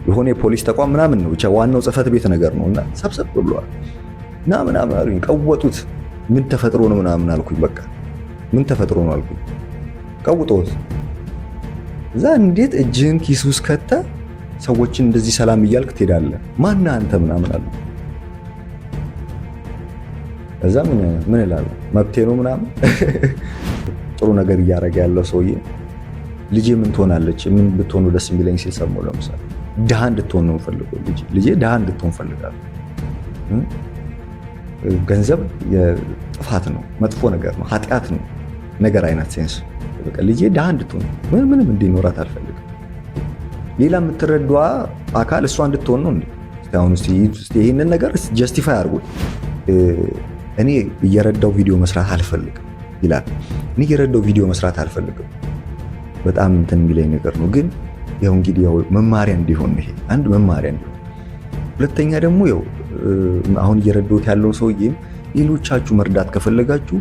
የሆነ የፖሊስ ተቋም ምናምን ነው ብቻ ዋናው ጽህፈት ቤት ነገር ነውና ሰብሰብ ብሏል እና ምናምን አሉኝ። ቀወጡት። ምን ተፈጥሮ ነው ምናምን አልኩኝ። በቃ ምን ተፈጥሮ ነው አልኩኝ። ቀውጦት እዛ እንዴት እጅህን ኪስ ውስጥ ከተህ ሰዎችን እንደዚህ ሰላም እያልክ ትሄዳለህ? ማን አንተ ምናምን አሉ። እዛ ምን እላለሁ መብቴ ነው ምናምን። ጥሩ ነገር እያደረገ ያለው ሰውዬ ልጄ ምን ትሆናለች ምን ብትሆኑ ደስ የሚለኝ ሲል ሰማሁ። ለምሳሌ ድሃ እንድትሆን ነው ፈልገው ልጄ ድሃ እንድትሆን ፈልጋለሁ። ገንዘብ የጥፋት ነው፣ መጥፎ ነገር ነው፣ ኃጢአት ነው ነገር አይነት ሴንስ በቃ ልጄ ድሃ እንድትሆን ምንም እንዲኖራት አልፈልግም። ሌላ የምትረዷ አካል እሷ እንድትሆን ነው እንዴ? አሁን እስቲ ይሄንን ነገር ጀስቲፋይ አድርጉት። እኔ እየረዳው ቪዲዮ መስራት አልፈልግም ይላል። እኔ እየረዳው ቪዲዮ መስራት አልፈልግም በጣም እንትን የሚለኝ ነገር ነው። ግን ያው እንግዲህ ያው መማሪያ እንዲሆን ይሄ አንድ መማሪያ እንዲሆን፣ ሁለተኛ ደግሞ ያው አሁን እየረዳሁት ያለው ሰውዬም ሌሎቻችሁ መርዳት ከፈለጋችሁ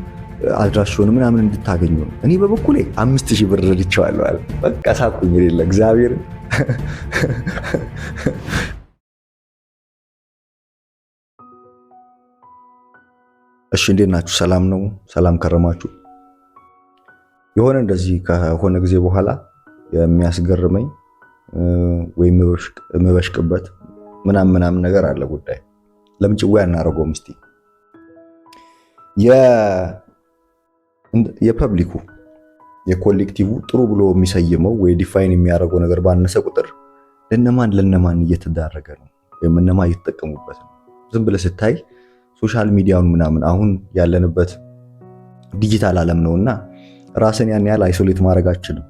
አድራሻውን ምናምን እንድታገኙ ነው። እኔ በበኩሌ 5000 ብር ረድቼዋለሁ አለ። በቃ ሳቁኝ የሌለ እግዚአብሔር። እሺ እንዴት ናችሁ? ሰላም ነው? ሰላም ከረማችሁ? የሆነ እንደዚህ ከሆነ ጊዜ በኋላ የሚያስገርመኝ ወይም የምበሽቅበት ምናምን ነገር አለ ጉዳይ። ለምን ጭው ያናረገውም እስቲ የፐብሊኩ የኮሌክቲቭ ጥሩ ብሎ የሚሰይመው ወይ ዲፋይን የሚያደርገው ነገር ባነሰ ቁጥር ለነማን እየተዳረገ ነው ወይም እነማን እየተጠቀሙበት ነው። ዝም ብለህ ስታይ ሶሻል ሚዲያውን ምናምን አሁን ያለንበት ዲጂታል ዓለም ነውና ራስን ያን ያህል አይሶሌት ማድረግ አችልም።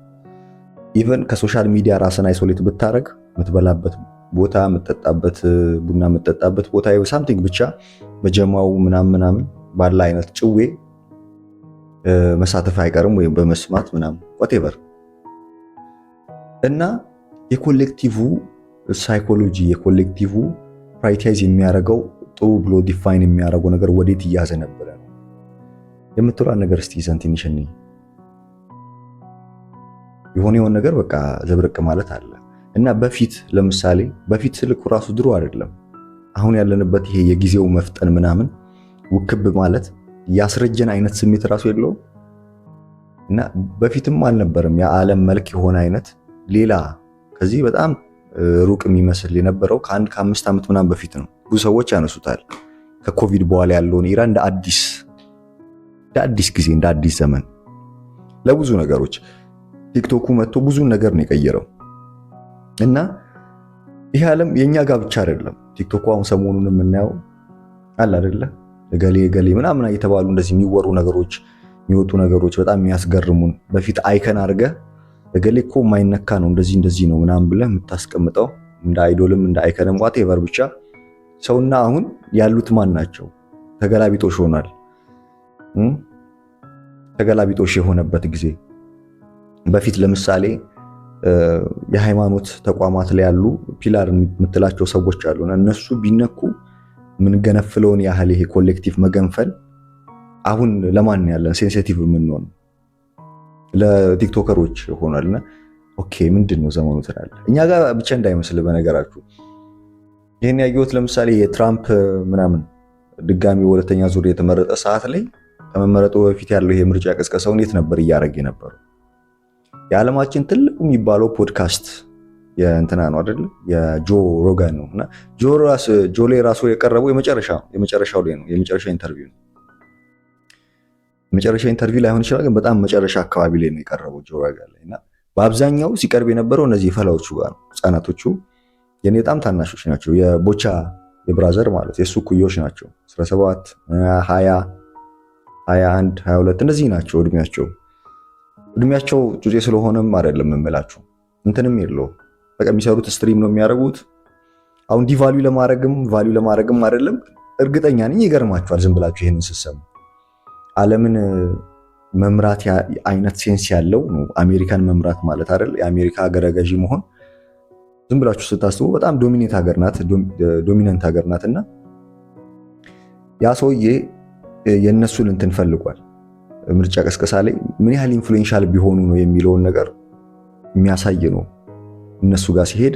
ኢቨን ከሶሻል ሚዲያ ራስን አይሶሌት ብታረግ የምትበላበት ቦታ የምትጠጣበት ቡና የምትጠጣበት ቦታ ሳምቲንግ ብቻ በጀማው ምናምን ባለ አይነት ጭዌ መሳተፍ አይቀርም ወይም በመስማት ምናምን whatever እና የኮሌክቲቭ ሳይኮሎጂ የኮሌክቲቭ ፕራይቲዝ የሚያደርገው ጥሩ ብሎ ዲፋይን የሚያደርገው ነገር ወዴት እያዘነበለ ነው የምትሏን ነገር እስቲ ትንሽ እንይ። የሆነ ነገር በቃ ዘብርቅ ማለት አለ እና በፊት ለምሳሌ በፊት ስልኩ ራሱ ድሮ አይደለም አሁን ያለንበት ይሄ የጊዜው መፍጠን ምናምን ውክብ ማለት ያስረጀን አይነት ስሜት ራሱ የለውም እና በፊትም አልነበረም የዓለም መልክ የሆነ አይነት ሌላ ከዚህ በጣም ሩቅ የሚመስል የነበረው ከ5 ዓመት ምናምን በፊት ነው። ብዙ ሰዎች ያነሱታል ከኮቪድ በኋላ ያለውን ኢራ እንደ አዲስ ጊዜ እንደ አዲስ ዘመን ለብዙ ነገሮች ቲክቶኩ መጥቶ ብዙ ነገር ነው የቀየረው እና ይሄ ዓለም የኛ ጋር ብቻ አይደለም። ቲክቶኩ አሁን ሰሞኑን የምናየው አለ አይደለ ገሌ ምናምን እየተባሉ እንደዚህ የሚወሩ ነገሮች የሚወጡ ነገሮች በጣም የሚያስገርሙን በፊት አይከን አድርገህ ገሌ እኮ የማይነካ ነው እንደዚህ ነው ምናምን ብለህ የምታስቀምጠው እንደ አይዶልም እንደ አይከንም whatever ብቻ ሰውና አሁን ያሉት ማን ናቸው? ተገላቢጦሽ ሆኗል። ተገላቢጦሽ የሆነበት ጊዜ በፊት ለምሳሌ የሃይማኖት ተቋማት ላይ ያሉ ፒላር የምትላቸው ሰዎች አሉና እነሱ ቢነኩ ምን ገነፍለውን ያህል ይሄ ኮሌክቲቭ መገንፈል አሁን ለማን ያለን ሴንሲቲቭ የምንሆን ለቲክቶከሮች ሆኗልና ኦኬ ምንድነው ዘመኑ ትላለህ። እኛ ጋር ብቻ እንዳይመስል በነገራችሁ ይሄን ያየሁት ለምሳሌ የትራምፕ ምናምን ድጋሚ ሁለተኛ ዙር የተመረጠ ሰዓት ላይ ከመመረጡ በፊት ያለው ይሄ ምርጫ ቀስቀሳው እንዴት ነበር እያደረገ ነበር? የዓለማችን ትልቁ የሚባለው ፖድካስት የእንትና ነው አይደል? የጆ ሮጋን ነው እና ጆ ላይ ራሱ የቀረበው የመጨረሻው ላይ ነው። የመጨረሻ ኢንተርቪው ነው። የመጨረሻ ኢንተርቪው ላይ ሆን ይችላል፣ ግን በጣም መጨረሻ አካባቢ ላይ ነው የቀረበው ጆ ሮጋን ላይ እና በአብዛኛው ሲቀርብ የነበረው እነዚህ ፈላዎቹ ጋር ነው። ህፃናቶቹ የኔ በጣም ታናሾች ናቸው። የቦቻ የብራዘር ማለት የሱ ኩዮች ናቸው። 17 20 21 22 እንደዚህ ናቸው እድሜያቸው ጩጬ ስለሆነም አይደለም እምላችሁ እንትንም የለው በቃ የሚሰሩት ስትሪም ነው የሚያደርጉት። አሁን ዲቫልዩ ለማድረግም አይደለም እርግጠኛ ነኝ ይገርማችኋል ዝም ብላችሁ ይሄንን ስትሰሙ። ዓለምን መምራት አይነት ሴንስ ያለው ነው አሜሪካን መምራት ማለት አይደል? የአሜሪካ ሀገረ ገዢ መሆን ዝም ብላችሁ ስታስቡ በጣም ዶሚናንት ሀገር ናትና ያ ሰውዬ የነሱን እንትን ፈልጓል። ምርጫ ቀስቀሳ ላይ ምን ያህል ኢንፍሉዌንሻል ቢሆኑ ነው የሚለውን ነገር የሚያሳይ ነው። እነሱ ጋር ሲሄድ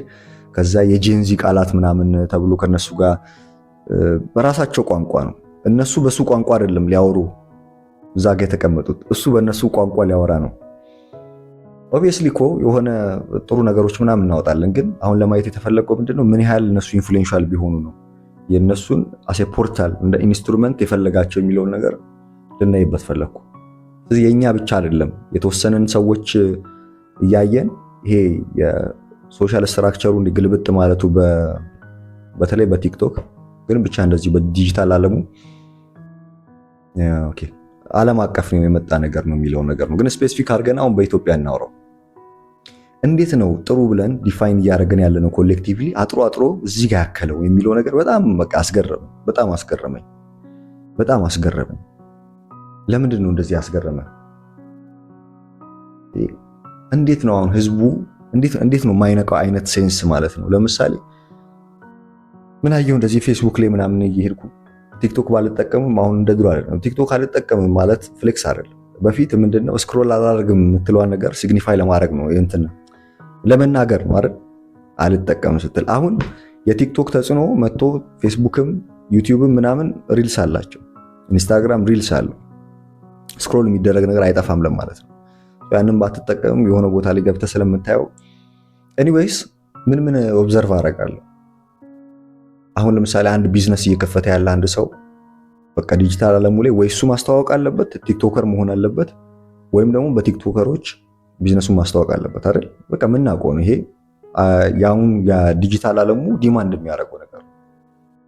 ከዛ የጄንዚ ቃላት ምናምን ተብሎ ከነሱ ጋር በራሳቸው ቋንቋ ነው። እነሱ በሱ ቋንቋ አይደለም ሊያወሩ እዛ ጋር የተቀመጡት፣ እሱ በእነሱ ቋንቋ ሊያወራ ነው። ኦብቪየስሊ እኮ የሆነ ጥሩ ነገሮች ምናምን እናወጣለን፣ ግን አሁን ለማየት የተፈለገው ምንድነው ምን ያህል እነሱ ኢንፍሉዌንሻል ቢሆኑ ነው የእነሱን አሴ ፖርታል እንደ ኢንስትሩመንት የፈለጋቸው የሚለውን ነገር ልናይበት ፈለግኩ። ስለዚህ የኛ ብቻ አይደለም የተወሰነን ሰዎች እያየን ይሄ የሶሻል ስትራክቸሩ ግልብጥ ማለቱ በተለይ በቲክቶክ ግን ብቻ እንደዚህ በዲጂታል ዓለሙ ኦኬ ዓለም አቀፍ ነው የመጣ ነገር ነው የሚለው ነገር ነው። ግን ስፔሲፊክ አድርገን አሁን በኢትዮጵያ እናውራው። እንዴት ነው ጥሩ ብለን ዲፋይን እያደረገን ያለነው ኮሌክቲቭሊ አጥሮ እዚህ ጋር ያከለው የሚለው ነገር በጣም በቃ አስገረመኝ። በጣም አስገረመኝ። ለምንድን ነው እንደዚህ አስገረመ? እንዴት ነው አሁን ህዝቡ እንዴት ነው የማይነቃው አይነት ሴንስ ማለት ነው። ለምሳሌ ምን አየሁ እንደዚህ ፌስቡክ ላይ ምናምን እየሄድኩ ቲክቶክ ባልጠቀምም አሁን እንደ ድሮ አይደለም። ቲክቶክ አልጠቀምም ማለት ፍሌክስ አይደለም። በፊት ምንድነው ስክሮል አላደርግም የምትለዋን ነገር ሲግኒፋይ ለማድረግ ነው እንትን ለመናገር ነው አይደል? አልጠቀምም ስትል አሁን የቲክቶክ ተጽዕኖ መጥቶ ፌስቡክም ዩቲዩብም ምናምን ሪልስ አላቸው፣ ኢንስታግራም ሪልስ አለው። ስክሮል የሚደረግ ነገር አይጠፋም ለማለት ነው። ያንን ባትጠቀምም የሆነ ቦታ ላይ ገብተህ ስለምታየው ኤኒዌይስ ምን ኦብዘርቭ አደርጋለሁ። አሁን ለምሳሌ አንድ ቢዝነስ እየከፈተ ያለ አንድ ሰው በቃ ዲጂታል ዓለሙ ላይ ወይ እሱ ማስተዋወቅ አለበት፣ ቲክቶከር መሆን አለበት፣ ወይም ደግሞ በቲክቶከሮች ቢዝነሱን ማስተዋወቅ አለበት አይደል? በቃ የምናውቀው ነው ይሄ። ያውን የዲጂታል ዓለሙ ዲማንድ የሚያደርገው ነገር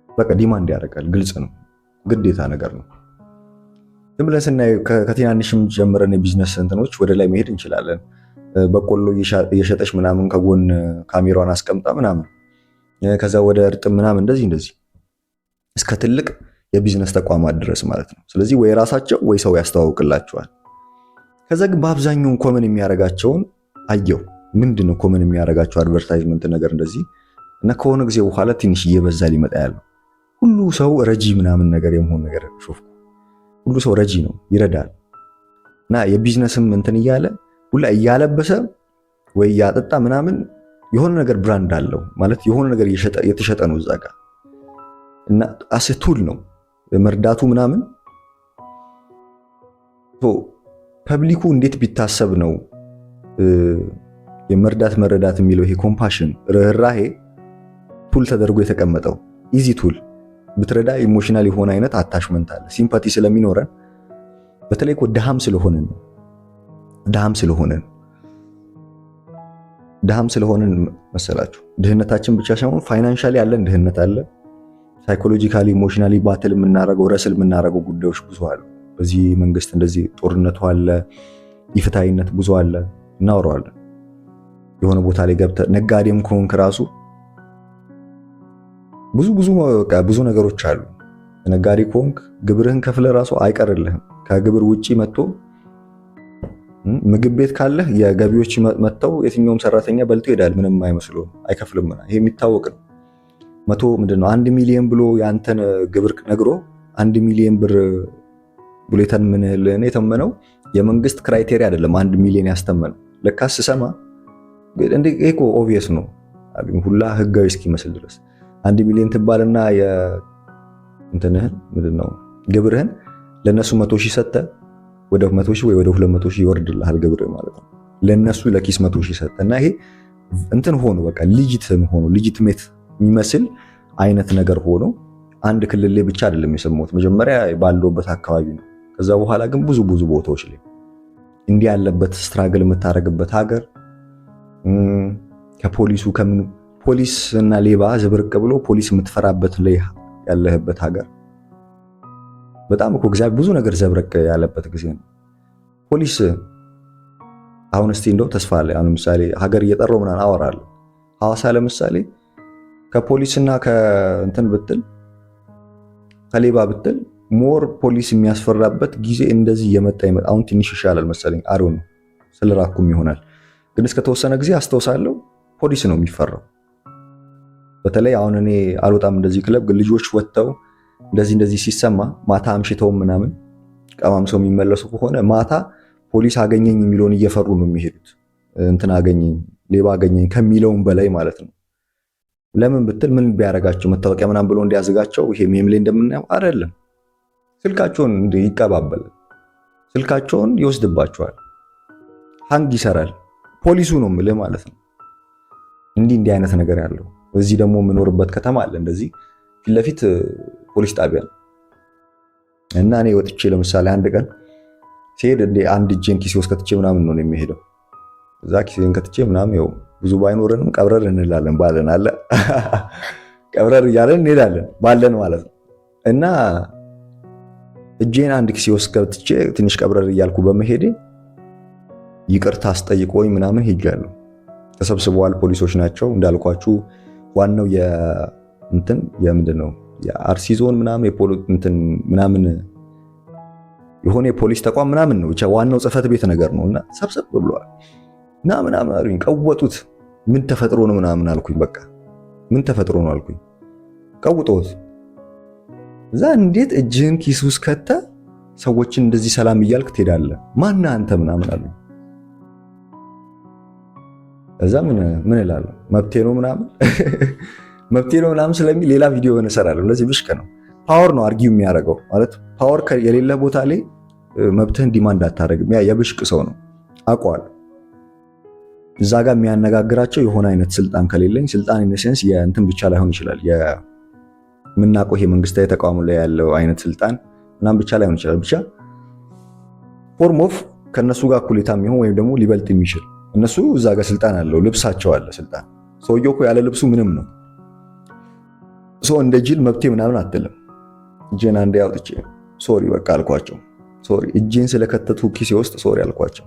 በቃ ዲማንድ ያደርጋል። ግልጽ ነው፣ ግዴታ ነገር ነው። ዝም ብለን ስናይ ከትናንሽም ጀምረን የቢዝነስ እንትኖች ወደ ላይ መሄድ እንችላለን። በቆሎ እየሸጠች ምናምን ከጎን ካሜራዋን አስቀምጣ ምናምን ከዛ ወደ እርጥብ ምናምን እንደዚህ እስከ ትልቅ የቢዝነስ ተቋማት ድረስ ማለት ነው። ስለዚህ ወይ ራሳቸው ወይ ሰው ያስተዋውቅላቸዋል። ከዛ ግን በአብዛኛው ኮመን የሚያደርጋቸውን አየው። ምንድነው ኮመን የሚያደርጋቸው አድቨርታይዝመንት ነገር እንደዚህ እና ከሆነ ጊዜ በኋላ ትንሽ እየበዛ ሊመጣ ያለው ሁሉ ሰው ረጂ ምናምን ነገር የመሆን ነገር ሾፍኩ። ሁሉ ሰው ረጂ ነው፣ ይረዳል። እና የቢዝነስም እንትን እያለ ሁላ እያለበሰ ወይ እያጠጣ ምናምን የሆነ ነገር ብራንድ አለው ማለት የሆነ ነገር የተሸጠ ነው እዛ ጋር እና አስቱል ነው መርዳቱ ምናምን። ፐብሊኩ እንዴት ቢታሰብ ነው መረዳት የሚለው ይሄ ኮምፓሽን ርህራሄ ቱል ተደርጎ የተቀመጠው? ኢዚ ቱል ብትረዳ ኢሞሽናል የሆነ አይነት አታችመንት አለ፣ ሲምፓቲ ስለሚኖረን በተለይ እኮ ድሃም ስለሆነን መሰላችሁ። ድህነታችን ብቻ ሳይሆን ፋይናንሻሊ ያለን ድህነት አለ፣ ሳይኮሎጂካሊ ኢሞሽናሊ ባትል የምናረገው ረስል የምናረገው ጉዳዮች ብዙ አሉ። በዚህ መንግስት እንደዚህ ጦርነቱ አለ፣ ኢፍትሃዊነት ብዙ አለ፣ እናወራዋለን። የሆነ ቦታ ላይ ገብተህ ነጋዴም ከሆንክ ራሱ ብዙ ነገሮች አሉ። ነጋዴ ከሆንክ ግብርህን ከፍለህ ራሱ አይቀርልህም። ከግብር ውጪ መጥቶ ምግብ ቤት ካለህ የገቢዎች መጥተው የትኛውም ሰራተኛ በልቶ ይሄዳል። ምንም አይመስሉም፣ አይከፍልም። ይሄ የሚታወቅ ነው። ምንድነው 1 ሚሊዮን ብሎ ያንተን ግብር ነግሮ 1 ሚሊዮን ብር ብሎ የተመነው የመንግስት ክራይቴሪያ አይደለም 1 ሚሊዮን ያስተመነው። ለካስ ስሰማ እንዴ እኮ ኦብቪየስ ነው ሁላ ህጋዊ እስኪመስል ድረስ 1 ሚሊዮን ትባልና እንትንህን ምንድነው ግብርህን ለነሱ 100,000 ሰጠ ወደ 100,000 ወይ ወደ 200,000 ይወርድልሃል ግብር ማለት ነው። ለነሱ ለኪስ 100,000 ሰጠና ይሄ እንትን ሆኖ በቃ ሊጂትሜት የሚመስል አይነት ነገር ሆኖ አንድ ክልል ላይ ብቻ አይደለም የሰማሁት። መጀመሪያ ባለውበት አካባቢ ነው። ከዛ በኋላ ግን ብዙ ቦታዎች ላይ እንዲህ ያለበት ስትራግል የምታረግበት ሀገር ከፖሊሱ ፖሊስ እና ሌባ ዝብርቅ ብሎ ፖሊስ የምትፈራበት ላይ ያለህበት ሀገር በጣም እኮ እግዚአብሔር ብዙ ነገር ዘብረቅ ያለበት ጊዜ ነው። ፖሊስ አሁን እስቲ እንደው ተስፋ አለ። አሁን ለምሳሌ ሀገር እየጠራው ምናምን አወራለሁ። ሐዋሳ ለምሳሌ ከፖሊስና ከእንትን ብትል ከሌባ ብትል ሞር ፖሊስ የሚያስፈራበት ጊዜ እንደዚህ እየመጣ አሁን ትንሽ ይሻላል መሰለኝ። አሪው ነው ስለራኩም ይሆናል። ግን እስከተወሰነ ጊዜ አስተውሳለሁ ፖሊስ ነው የሚፈራው። በተለይ አሁን እኔ አልወጣም እንደዚህ ክለብ ግን ልጆች ወጥተው እንደዚህ ሲሰማ ማታ አምሽተው ምናምን ቀማምሰው የሚመለሱ ከሆነ ማታ ፖሊስ አገኘኝ የሚለውን እየፈሩ ነው የሚሄዱት። እንትን አገኘኝ ሌባ አገኘኝ ከሚለውም በላይ ማለት ነው። ለምን ብትል ምን ቢያረጋቸው መታወቂያ ምናምን ብሎ እንዲያዘጋቸው ይሄ ሜም ላይ እንደምናየው አይደለም። ስልካቸውን ይቀባበላል፣ ስልካቸውን ይወስድባቸዋል፣ ሃንግ ይሰራል። ፖሊሱ ነው የምልህ ማለት ነው። እንዲህ አይነት ነገር ያለው እዚህ ደግሞ የምኖርበት ከተማ አለ እንደዚህ ፊት ለፊት ፖሊስ ጣቢያ ነው። እና እኔ ወጥቼ ለምሳሌ አንድ ቀን ሲሄድ አንድ እጄን ኪሴ ውስጥ ከትቼ ምናምን ነው የሚሄደው። እዛ ኪሴን ከትቼ ምናምን ያው ብዙ ባይኖረንም ቀብረር እንላለን ባለን አለ ቀብረር እያለን እንሄዳለን ባለን ማለት ነው። እና እጄን አንድ ኪሴ ውስጥ ከትቼ ትንሽ ቀብረር እያልኩ በመሄዴ ይቅርታ አስጠይቆኝ ምናምን ሄጃለሁ። ተሰብስበዋል፣ ፖሊሶች ናቸው እንዳልኳችሁ። ዋናው የምንድነው የአርሲ ዞን ምናምን ምናምን የሆነ የፖሊስ ተቋም ምናምን ነው ብቻ ዋናው ጽህፈት ቤት ነገር ነውና ሰብሰብ ብለዋል። እና ምናምን አሉኝ፣ ቀወጡት። ምን ተፈጥሮ ነው ምናምን አልኩኝ። በቃ ምን ተፈጥሮ ነው አልኩኝ። ቀውጦት እዛ እንዴት እጅህን ኪስ ውስጥ ከተህ ሰዎችን እንደዚህ ሰላም እያልክ ትሄዳለህ? ማነህ አንተ ምናምን አሉኝ። እዛ ምን እላለሁ መብቴ ነው ምናምን መብቴ ነው ምናምን ስለሚል ሌላ ቪዲዮ እንሰራለን። ለዚህ ብሽቅ ነው፣ ፓወር ነው አርጊው የሚያደርገው ማለት ፓወር የሌለ ቦታ ላይ መብትህን ዲማንድ አታደርግም። ያ የብሽቅ ሰው ነው አውቀዋለሁ። እዛ ጋር የሚያነጋግራቸው የሆነ አይነት ስልጣን ከሌለኝ ስልጣን ኢነሴንስ የእንትን ብቻ ላይሆን ይችላል፣ የምናውቀው ይሄ መንግስታዊ ተቋሙ ላይ ያለው አይነት ስልጣን ምናምን ብቻ ላይሆን ይችላል። ብቻ ፎርም ኦፍ ከነሱ ጋር እኩሌታ የሚሆን ወይም ደግሞ ሊበልጥ የሚችል እነሱ እዛ ጋር ስልጣን አለው፣ ልብሳቸው አለ ስልጣን። ሰውየው እኮ ያለ ልብሱ ምንም ነው። ሰው እንደ ጅል መብቴ ምናምን አትልም። እጄን አንዴ አውጥቼ ሶሪ በቃ አልኳቸው። ሶሪ እጄን ስለከተቱ ኪሴ ውስጥ ሶሪ አልኳቸው።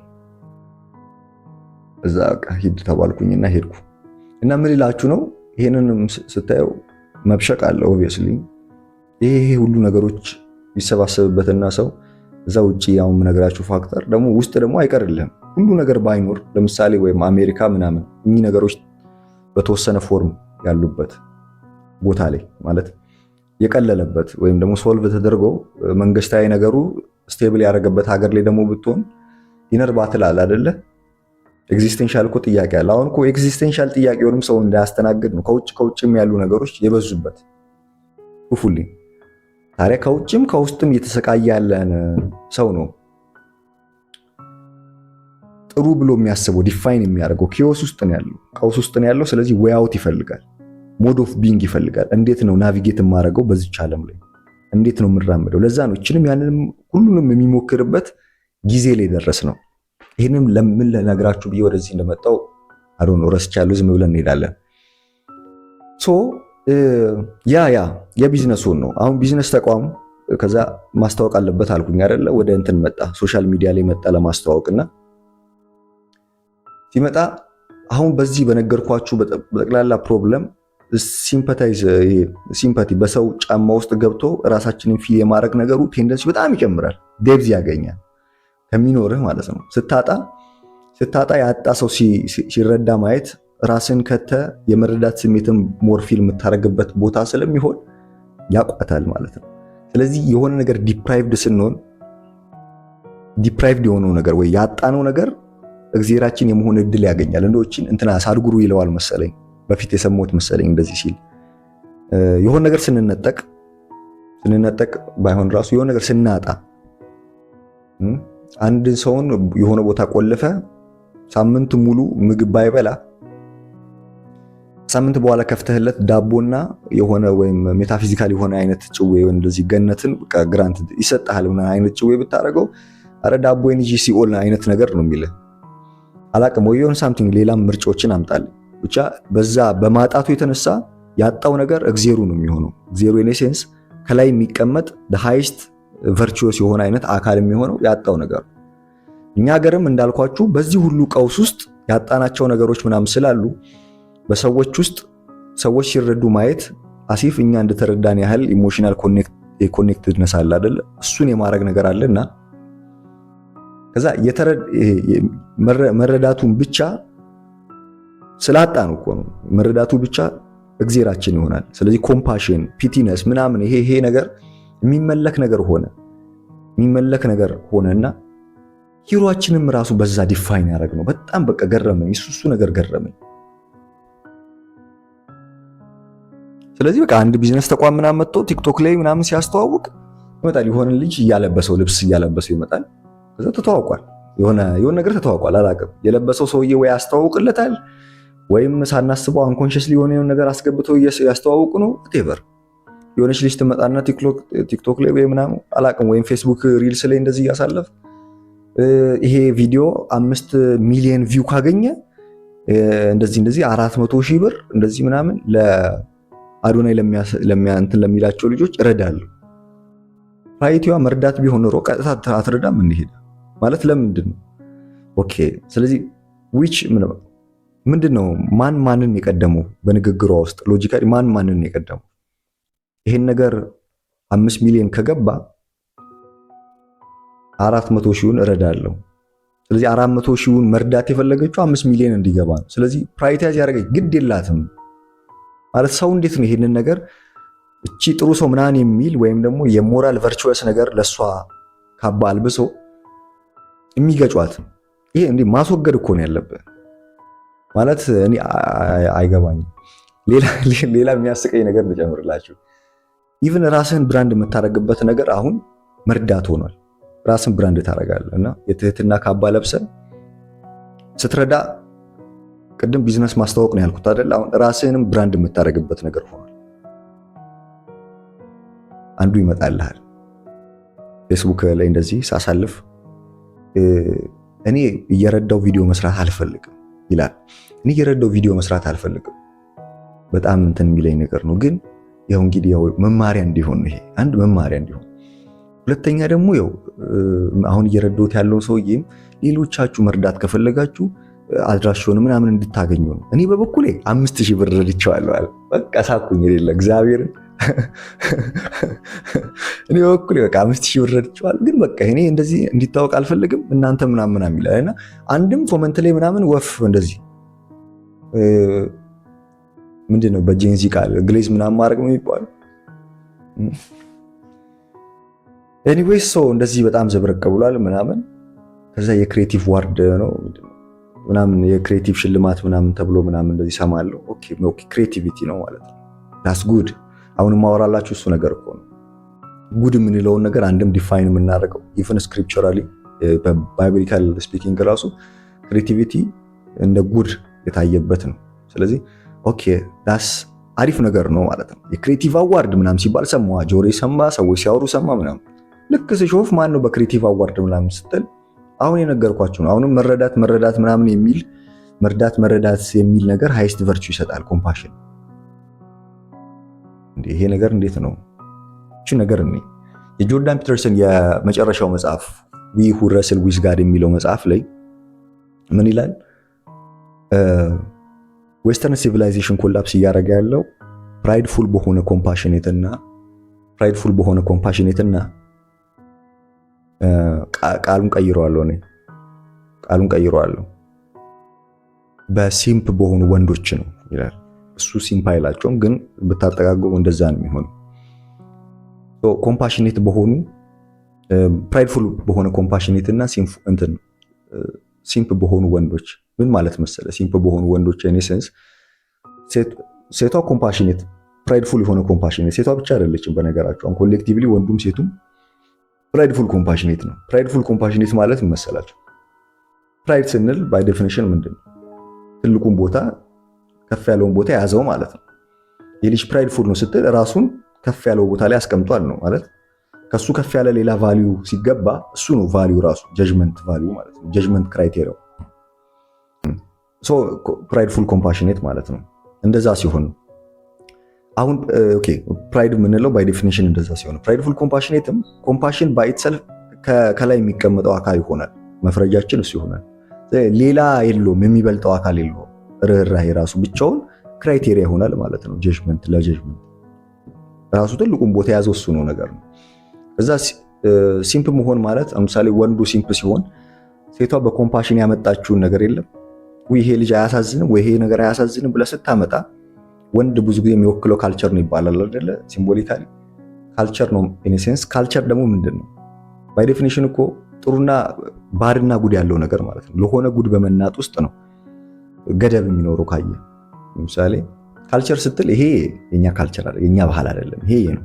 እዛ በቃ ሂድ ተባልኩኝና ሄድኩ። እና ምን ይላችሁ ነው ይሄንንም ስታየው መብሸቅ አለ ኦብቪየስሊ። ይሄ ሁሉ ነገሮች ቢሰባሰብበትና ሰው እዛ ውጪ ያው የምነግራችሁ ፋክተር ደግሞ ውስጥ ደግሞ አይቀርልህም። ሁሉ ነገር ባይኖር ለምሳሌ ወይም አሜሪካ ምናምን እኚህ ነገሮች በተወሰነ ፎርም ያሉበት ቦታ ላይ ማለት የቀለለበት ወይም ደግሞ ሶልቭ ተደርጎ መንግስታዊ ነገሩ ስቴብል ያደረገበት ሀገር ላይ ደግሞ ብትሆን ኢነር ባትል አለ አይደለ? ኤግዚስቴንሻል እኮ ጥያቄ አለ። አሁን እኮ ኤግዚስቴንሻል ጥያቄውንም ሰው እንዳያስተናግድ ነው ከውጭም ያሉ ነገሮች የበዙበት ሁፉሊ። ታዲያ ከውጭም ከውስጥም እየተሰቃየ ያለን ሰው ነው ጥሩ ብሎ የሚያስበው ዲፋይን የሚያደርገው ኪዮስ ውስጥ ነው ያለው፣ ቀውስ ውስጥ ነው ያለው። ስለዚህ ዌይ አውት ይፈልጋል፣ ሞድ ኦፍ ቢንግ ይፈልጋል። እንዴት ነው ናቪጌት የማደርገው በዚች ዓለም ላይ እንዴት ነው የምራመደው? ለዛ ነው እችንም ያንንም ሁሉንም የሚሞክርበት ጊዜ ላይ ደረስ ነው። ይሄንም ለምን ለነገራችሁ ብዬ ወደዚህ እንደመጣው አዶን ረስቻለሁ። ዝም ብለን እንሄዳለን። ሶ ያ የቢዝነሱን ነው አሁን ቢዝነስ ተቋም ከዛ ማስተዋወቅ አለበት አልኩኝ አይደለ? ወደ እንትን መጣ፣ ሶሻል ሚዲያ ላይ መጣ ለማስተዋወቅና ሲመጣ አሁን በዚህ በነገርኳችሁ በጠቅላላ ፕሮብለም ሲምፓቲ በሰው ጫማ ውስጥ ገብቶ ራሳችንን ፊል የማድረግ ነገሩ ቴንደንሲ በጣም ይጨምራል፣ ዴብዝ ያገኛል ከሚኖርህ ማለት ነው። ስታጣ ያጣ ሰው ሲረዳ ማየት ራስን ከተ የመረዳት ስሜትን ሞር ፊል የምታደርግበት ቦታ ስለሚሆን ያቋታል ማለት ነው። ስለዚህ የሆነ ነገር ዲፕራይቭድ ስንሆን ዲፕራይቭድ የሆነው ነገር ወይ ያጣነው ነገር እግዚአብሔራችን የመሆን እድል ያገኛል። እንደውችን እንትና ሳድጉሩ ይለዋል መሰለኝ በፊት የሰማሁት መሰለኝ እንደዚህ ሲል የሆነ ነገር ስንነጠቅ ባይሆን ራሱ የሆነ ነገር ስናጣ አንድ ሰውን የሆነ ቦታ ቆልፈ ሳምንት ሙሉ ምግብ ባይበላ ሳምንት በኋላ ከፍተህለት ዳቦና የሆነ ወይም ሜታፊዚካል የሆነ አይነት ጭዌ ወይ እንደዚህ ገነትን በቃ ግራንት ይሰጣል እና አይነት ጭዌ ብታረገው አረ ዳቦ ኤንጂ ሲኦል አይነት ነገር ነው የሚል አላቅም ወይ የሆነ ሳምቲንግ ሌላም ምርጫዎችን አምጣል። ብቻ በዛ በማጣቱ የተነሳ ያጣው ነገር እግዚአብሔሩ ነው የሚሆነው። እግዚአብሔሩ ኢን ሴንስ ከላይ የሚቀመጥ the highest virtuous የሆነ አይነት አካል የሚሆነው ያጣው ነገር። እኛ ሀገርም እንዳልኳችሁ በዚህ ሁሉ ቀውስ ውስጥ ያጣናቸው ነገሮች ምናምን ስላሉ በሰዎች ውስጥ ሰዎች ሲረዱ ማየት አሲፍ እኛ እንደተረዳን ያህል ኢሞሽናል ኮኔክትድነስ አለ አይደል? እሱን የማድረግ ነገር አለና ከዛ መረዳቱን ብቻ ስላጣን እኮ ነው መረዳቱ ብቻ እግዚአብሔራችን ይሆናል። ስለዚህ ኮምፓሽን ፒቲነስ ምናምን ይሄ ነገር የሚመለክ ነገር ሆነና ሂሮአችንም ራሱ በዛ ዲፋይን ያደረግ ነው። በጣም በቃ ገረመኝ። እሱ ነገር ገረመኝ። ስለዚህ በቃ አንድ ቢዝነስ ተቋም ምናምን መጥቶ ቲክቶክ ላይ ምናምን ሲያስተዋውቅ ይመጣል። የሆነ ልጅ እያለበሰው ልብስ እያለበሰው ይመጣል። ከዛ ተተዋውቋል። የሆነ ነገር ተተዋውቋል። አላውቅም። የለበሰው ሰውዬ ወይ ያስተዋውቅለታል ወይም ሳናስበው አንኮንሽስሊ የሆነ ነገር አስገብተው ያስተዋውቁ ነው። ቴቨር የሆነች ልጅ ትመጣና ቲክቶክ ላይ ወይ ምናምን አላውቅም፣ ወይም ፌስቡክ ሪልስ ላይ እንደዚህ እያሳለፍ ይሄ ቪዲዮ 5 ሚሊዮን ቪው ካገኘ እንደዚህ 400,000 ብር እንደዚህ ምናምን ለአዶናይ እንትን ለሚላቸው ልጆች እረዳለሁ። ራይቲዋ መርዳት ቢሆን ኖሮ ቀጥታ አትረዳም እንሄድ ማለት ለምንድን ነው? ኦኬ ስለዚህ ምንድን ነው ማንን የቀደመው በንግግሯ ውስጥ ሎጂካሊ ማንን የቀደመው? ይሄን ነገር 5 ሚሊዮን ከገባ 400,000ውን እረዳለሁ። ስለዚህ 400,000ውን መርዳት የፈለገችው 5 ሚሊዮን እንዲገባ ነው። ስለዚህ ፕራዮሪታይዝ ያደረገች ግድ የላትም ማለት ሰው እንዴት ነው ይሄንን ነገር እቺ ጥሩ ሰው ምናምን የሚል ወይም ደግሞ የሞራል ቨርቹወስ ነገር ለሷ ካባ አልብሶ የሚገጯት? ይሄ እንዴ ማስወገድ እኮ ነው ያለብህ ማለት እኔ አይገባኝም። ሌላ የሚያስቀኝ ነገር ልጨምርላችሁ። ኢቭን ራስህን ብራንድ የምታደርግበት ነገር አሁን መርዳት ሆኗል። ራስን ብራንድ ታደርጋለህ እና የትህትና ካባ ለብሰህ ስትረዳ፣ ቅድም ቢዝነስ ማስተዋወቅ ነው ያልኩት አይደል? አሁን ራስህንም ብራንድ የምታደርግበት ነገር ሆኗል። አንዱ ይመጣልሃል ፌስቡክ ላይ እንደዚህ ሳሳልፍ እኔ እየረዳው ቪዲዮ መስራት አልፈልግም ይላል። እኔ እየረዳው ቪዲዮ መስራት አልፈልግም በጣም እንትን የሚለኝ ነገር ነው፣ ግን ያው እንግዲህ ያው መማሪያ እንዲሆን ይሄ አንድ መማሪያ እንዲሆን፣ ሁለተኛ ደግሞ ያው አሁን እየረዳሁት ያለው ሰውዬም ሌሎቻችሁ መርዳት ከፈለጋችሁ አድራሻውን ምናምን እንድታገኙ ነው። እኔ በበኩሌ 5000 ብር ረድቼዋለሁ አለ። በቃ ሳኩኝ የሌለ እግዚአብሔር እኔ በበኩሌ በቃ 5000 ብር ረድቼዋለሁ፣ ግን በቃ እኔ እንደዚህ እንዲታወቅ አልፈልግም እናንተ ምናምን ይላልና አንድም ኮመንት ላይ ምናምን ወፍ እንደዚህ ምንድነው በጄንዚ ቃል ግሌዝ ምናምን ማድረግ ነው የሚባለው። ኤኒዌይስ ሶ እንደዚህ በጣም ዘብረቅ ብሏል ምናምን። ከዛ የክሬቲቭ ዋርድ ነው ምናምን የክሬቲቭ ሽልማት ምናምን ተብሎ ምናምን እንደዚህ ሰማለሁ። ኦኬ ክሬቲቪቲ ነው ማለት ነው። ዳስ ጉድ። አሁን ማወራላችሁ እሱ ነገር እኮ ነው። ጉድ የምንለውን ነገር አንድም ዲፋይን የምናደርገው ኢቭን ስክሪፕቸራሊ በባይብሊካል ስፒኪንግ ራሱ ክሬቲቪቲ እንደ ጉድ የታየበት ነው። ስለዚህ ኦኬ ዳስ አሪፍ ነገር ነው ማለት ነው። የክሬቲቭ አዋርድ ምናምን ሲባል ሰማ፣ ጆሮ ሰማ፣ ሰዎች ሲያወሩ ሰማ ምናምን። ልክ ስሾፍ ማን ነው በክሬቲቭ አዋርድ ምናምን ስትል አሁን የነገርኳችሁ ነው። አሁንም መረዳት ምናምን የሚል መረዳት የሚል ነገር ሃይስት ቨርቹ ይሰጣል። ኮምፓሽን ይሄ ነገር እንዴት ነው? እቺ ነገር እኔ የጆርዳን ፒተርሰን የመጨረሻው መጽሐፍ ዊ ሁ ረስል ዊዝ ጋድ የሚለው መጽሐፍ ላይ ምን ይላል? ዌስተርን ሲቪላይዜሽን ኮላፕስ እያደረገ ያለው ፕራይድፉል በሆነ ኮምፓሽኔትና ቃሉን ቀይረዋለሁ በሲምፕ በሆኑ ወንዶች ነው ይላል። እሱ ሲምፕ አይላቸውም፣ ግን ብታጠጋገው እንደዛ ነው የሚሆነው። ኮምፓሽኔት በሆኑ ፕራይድፉል በሆነ ኮምፓሽኔት እና ሲምፕ በሆኑ ወንዶች ምን ማለት መሰለ? ሲምፕ በሆኑ ወንዶች እኔ ሴንስ ሴቷ ኮምፓሽኔት ፕራይድፉል የሆነ ኮምፓሽኔት ሴቷ ብቻ አይደለችም። በነገራቸው ኮሌክቲቭሊ ወንዱም ሴቱም ፕራይድፉል ኮምፓሽኔት ነው። ፕራይድፉል ኮምፓሽኔት ማለት ምን መሰላችሁ? ፕራይድ ስንል ባይ ዴፊኒሽን ምንድነው? ትልቁን ቦታ ከፍ ያለውን ቦታ የያዘው ማለት ነው። የልጅ ፕራይድፉል ነው ስትል ራሱን ከፍ ያለው ቦታ ላይ አስቀምጧል ነው ማለት። ከሱ ከፍ ያለ ሌላ ቫልዩ ሲገባ እሱ ነው ቫልዩ ራሱ ጀጅመንት ቫልዩ ማለት ነው። ጀጅመንት ክራይቴሪያው ሶ ፕራይድፉል ኮምፓሽኔት ማለት ነው። እንደዛ ሲሆን አሁን ኦኬ ፕራይድ የምንለው ባይ ዴፊኒሽን እንደዛ ሲሆን፣ ፕራይድፉል ኮምፓሽኔትም ኮምፓሽን ባይ ኢትሰልፍ ከላይ የሚቀመጠው አካል ይሆናል። መፍረጃችን እሱ ይሆናል። ሌላ የለውም፣ የሚበልጠው አካል የለውም። ርህራሄ ራሱ ብቻውን ክራይቴሪያ ይሆናል ማለት ነው። ጀጅመንት ለጀጅመንት ራሱ ትልቁን ቦታ የያዘው እሱ ነው ነገር ነው። እዛ ሲምፕ መሆን ማለት ለምሳሌ ወንዱ ሲምፕ ሲሆን ሴቷ በኮምፓሽን ያመጣችውን ነገር የለም ወይ ይሄ ልጅ አያሳዝንም ወይ ይሄ ነገር አያሳዝንም ብለህ ስታመጣ ወንድ ብዙ ጊዜ የሚወክለው ካልቸር ነው ይባላል አይደለ? ሲምቦሊካሊ ካልቸር ነው ኢን ሴንስ። ካልቸር ደግሞ ምንድነው? ባይ ዴፊኒሽን እኮ ጥሩና ባድና ጉድ ያለው ነገር ማለት ነው። ለሆነ ጉድ በመናጥ ውስጥ ነው ገደብ የሚኖረው። ካየ ለምሳሌ ካልቸር ስትል ይሄ የኛ ካልቸር አይደለም፣ የኛ ባህል አይደለም፣ ይሄ ነው